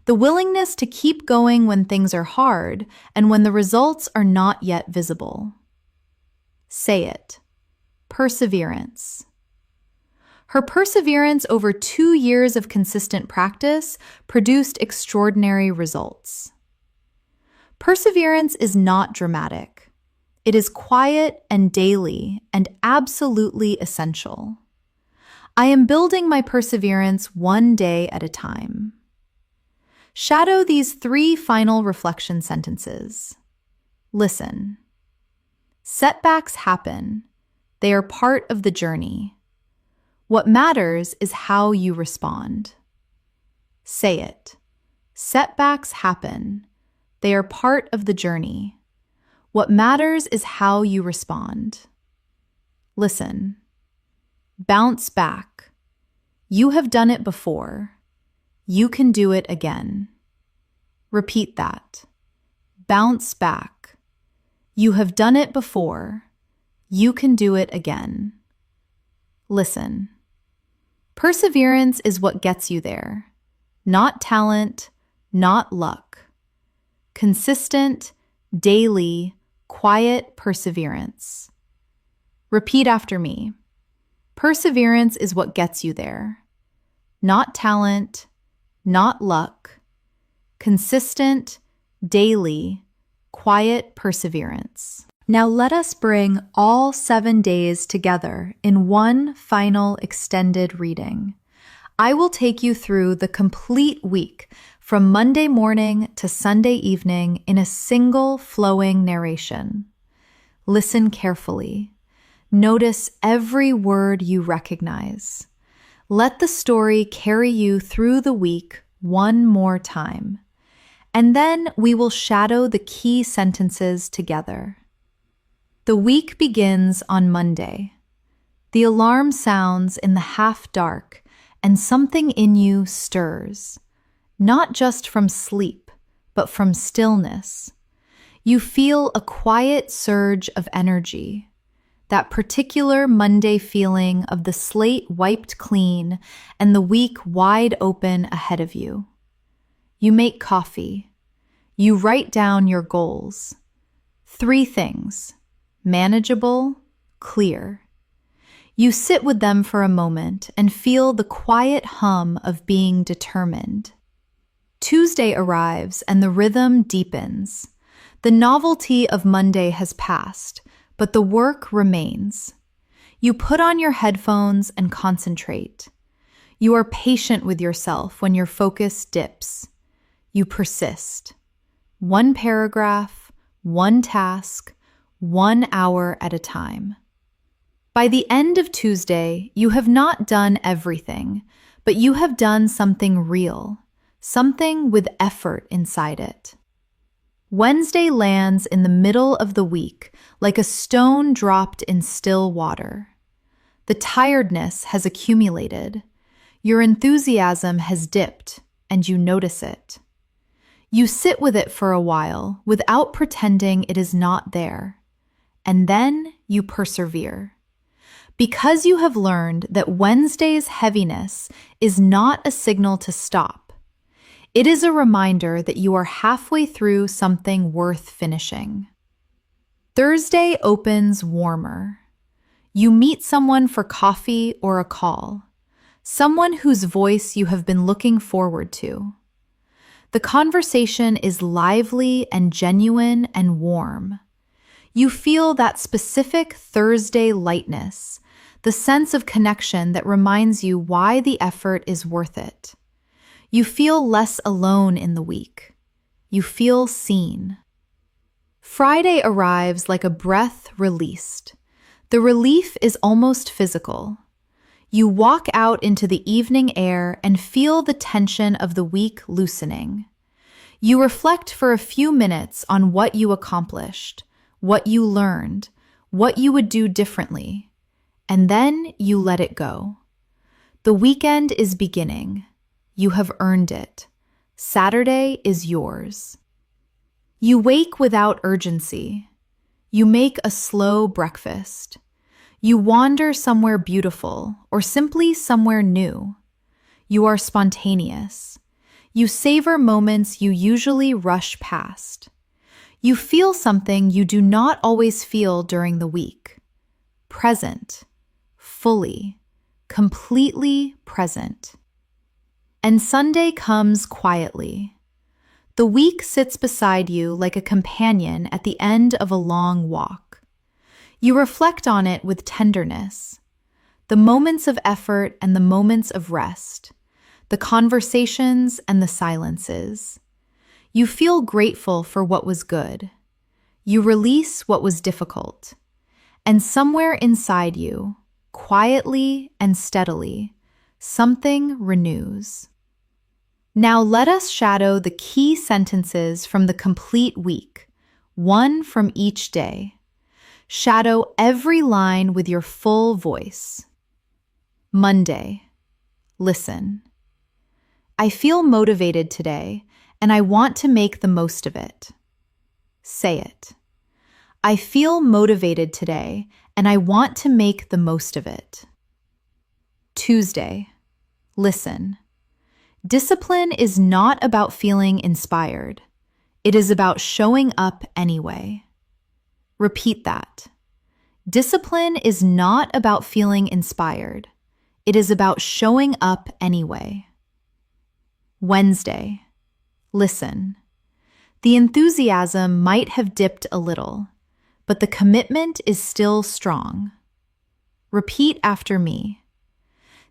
A: The willingness to keep going when things are hard and when the results are not yet visible. Say it. Perseverance. Her perseverance over 2 years of consistent practice produced extraordinary results. Perseverance is not dramatic. It is quiet and daily and absolutely essential. I am building my perseverance one day at a time. Shadow these 3 final reflection sentences. Listen. Setbacks happen. They are part of the journey. What matters is how you respond. Say it. Setbacks happen. They are part of the journey. What matters is how you respond. Listen. Bounce back. You have done it before. You can do it again. Repeat that. Bounce back. You have done it before. You can do it again. Listen. Perseverance is what gets you there. Not talent, not luck. Consistent, daily, quiet perseverance. Repeat after me. Perseverance is what gets you there. Not talent, not luck. Consistent, daily, quiet perseverance. Now let us bring all 7 days together in one final extended reading. I will take you through the complete week from Monday morning to Sunday evening in a single flowing narration. Listen carefully. Notice every word you recognize. Let the story carry you through the week one more time. And then we will shadow the key sentences together. The week begins on Monday. The alarm sounds in the half dark, and something in you stirs, not just from sleep, but from stillness. You feel a quiet surge of energy, that particular Monday feeling of the slate wiped clean and the week wide open ahead of you. You make coffee. You write down your goals. 3 things. Manageable, clear. You sit with them for a moment and feel the quiet hum of being determined. Tuesday arrives and the rhythm deepens. The novelty of Monday has passed, but the work remains. You put on your headphones and concentrate. You are patient with yourself when your focus dips. You persist. 1 paragraph, 1 task, 1 hour at a time. By the end of Tuesday, you have not done everything, but you have done something real, something with effort inside it. Wednesday lands in the middle of the week like a stone dropped in still water. The tiredness has accumulated. Your enthusiasm has dipped, and you notice it. You sit with it for a while without pretending it is not there, and then you persevere. Because you have learned that Wednesday's heaviness is not a signal to stop, It is a reminder that you are halfway through something worth finishing. Thursday opens warmer. You meet someone for coffee or a call, someone whose voice you have been looking forward to. The conversation is lively and genuine and warm. You feel that specific Thursday lightness, the sense of connection that reminds you why the effort is worth it. You feel less alone in the week. You feel seen. Friday arrives like a breath released. The relief is almost physical. You walk out into the evening air and feel the tension of the week loosening. You reflect for a few minutes on what you accomplished, what you learned, what you would do differently, and then you let it go. The weekend is beginning. You have earned it. Saturday is yours. You wake without urgency. You make a slow breakfast. You wander somewhere beautiful or simply somewhere new. You are spontaneous. You savor moments you usually rush past. You feel something you do not always feel during the week. Present, fully, completely present. And Sunday comes quietly. The week sits beside you like a companion at the end of a long walk. You reflect on it with tenderness. The moments of effort and the moments of rest. The conversations and the silences. You feel grateful for what was good. You release what was difficult. And somewhere inside you, quietly and steadily, something renews. Now let us shadow the key sentences from the complete week, one from each day. Shadow every line with your full voice. Monday. Listen. I feel motivated today, and I want to make the most of it. Say it. I feel motivated today, and I want to make the most of it. Tuesday. Listen. Discipline is not about feeling inspired. It is about showing up anyway. Repeat that. Discipline is not about feeling inspired. It is about showing up anyway. Wednesday. Listen. The enthusiasm might have dipped a little, but the commitment is still strong. Repeat after me.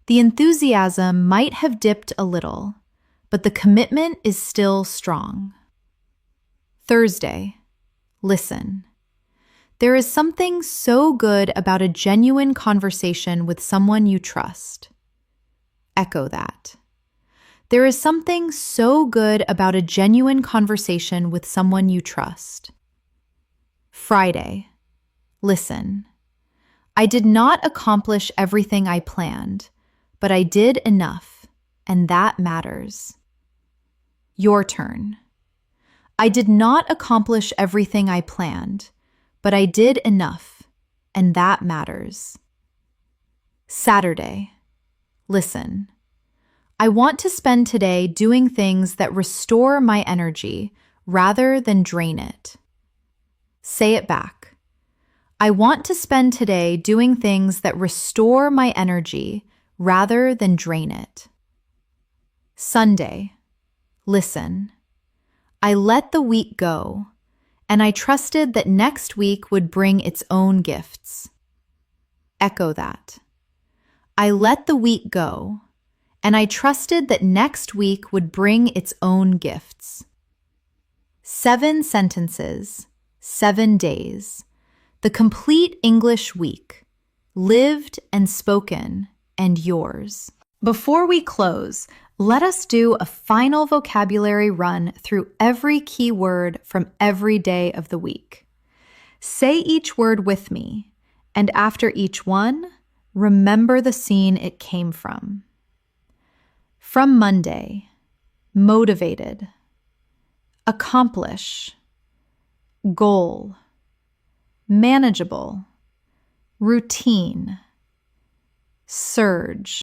A: The enthusiasm might have dipped a little, but the commitment is still strong. Thursday. Listen. There is something so good about a genuine conversation with someone you trust. Echo that. There is something so good about a genuine conversation with someone you trust. Friday. Listen. I did not accomplish everything I planned, but I did enough, and that matters. Your turn. I did not accomplish everything I planned, but I did enough, and that matters. Saturday. Listen. I want to spend today doing things that restore my energy rather than drain it. Say it back. I want to spend today doing things that restore my energy rather than drain it. Sunday. Listen. I let the week go, and I trusted that next week would bring its own gifts. Echo that. I let the week go, and I trusted that next week would bring its own gifts. 7 sentences, 7 days. The complete English week, lived and spoken, and yours. Before we close, let us do a final vocabulary run through every key word from every day of the week. Say each word with me, and after each one, remember the scene it came from. From Monday, motivated, accomplish, goal, manageable, routine, surge,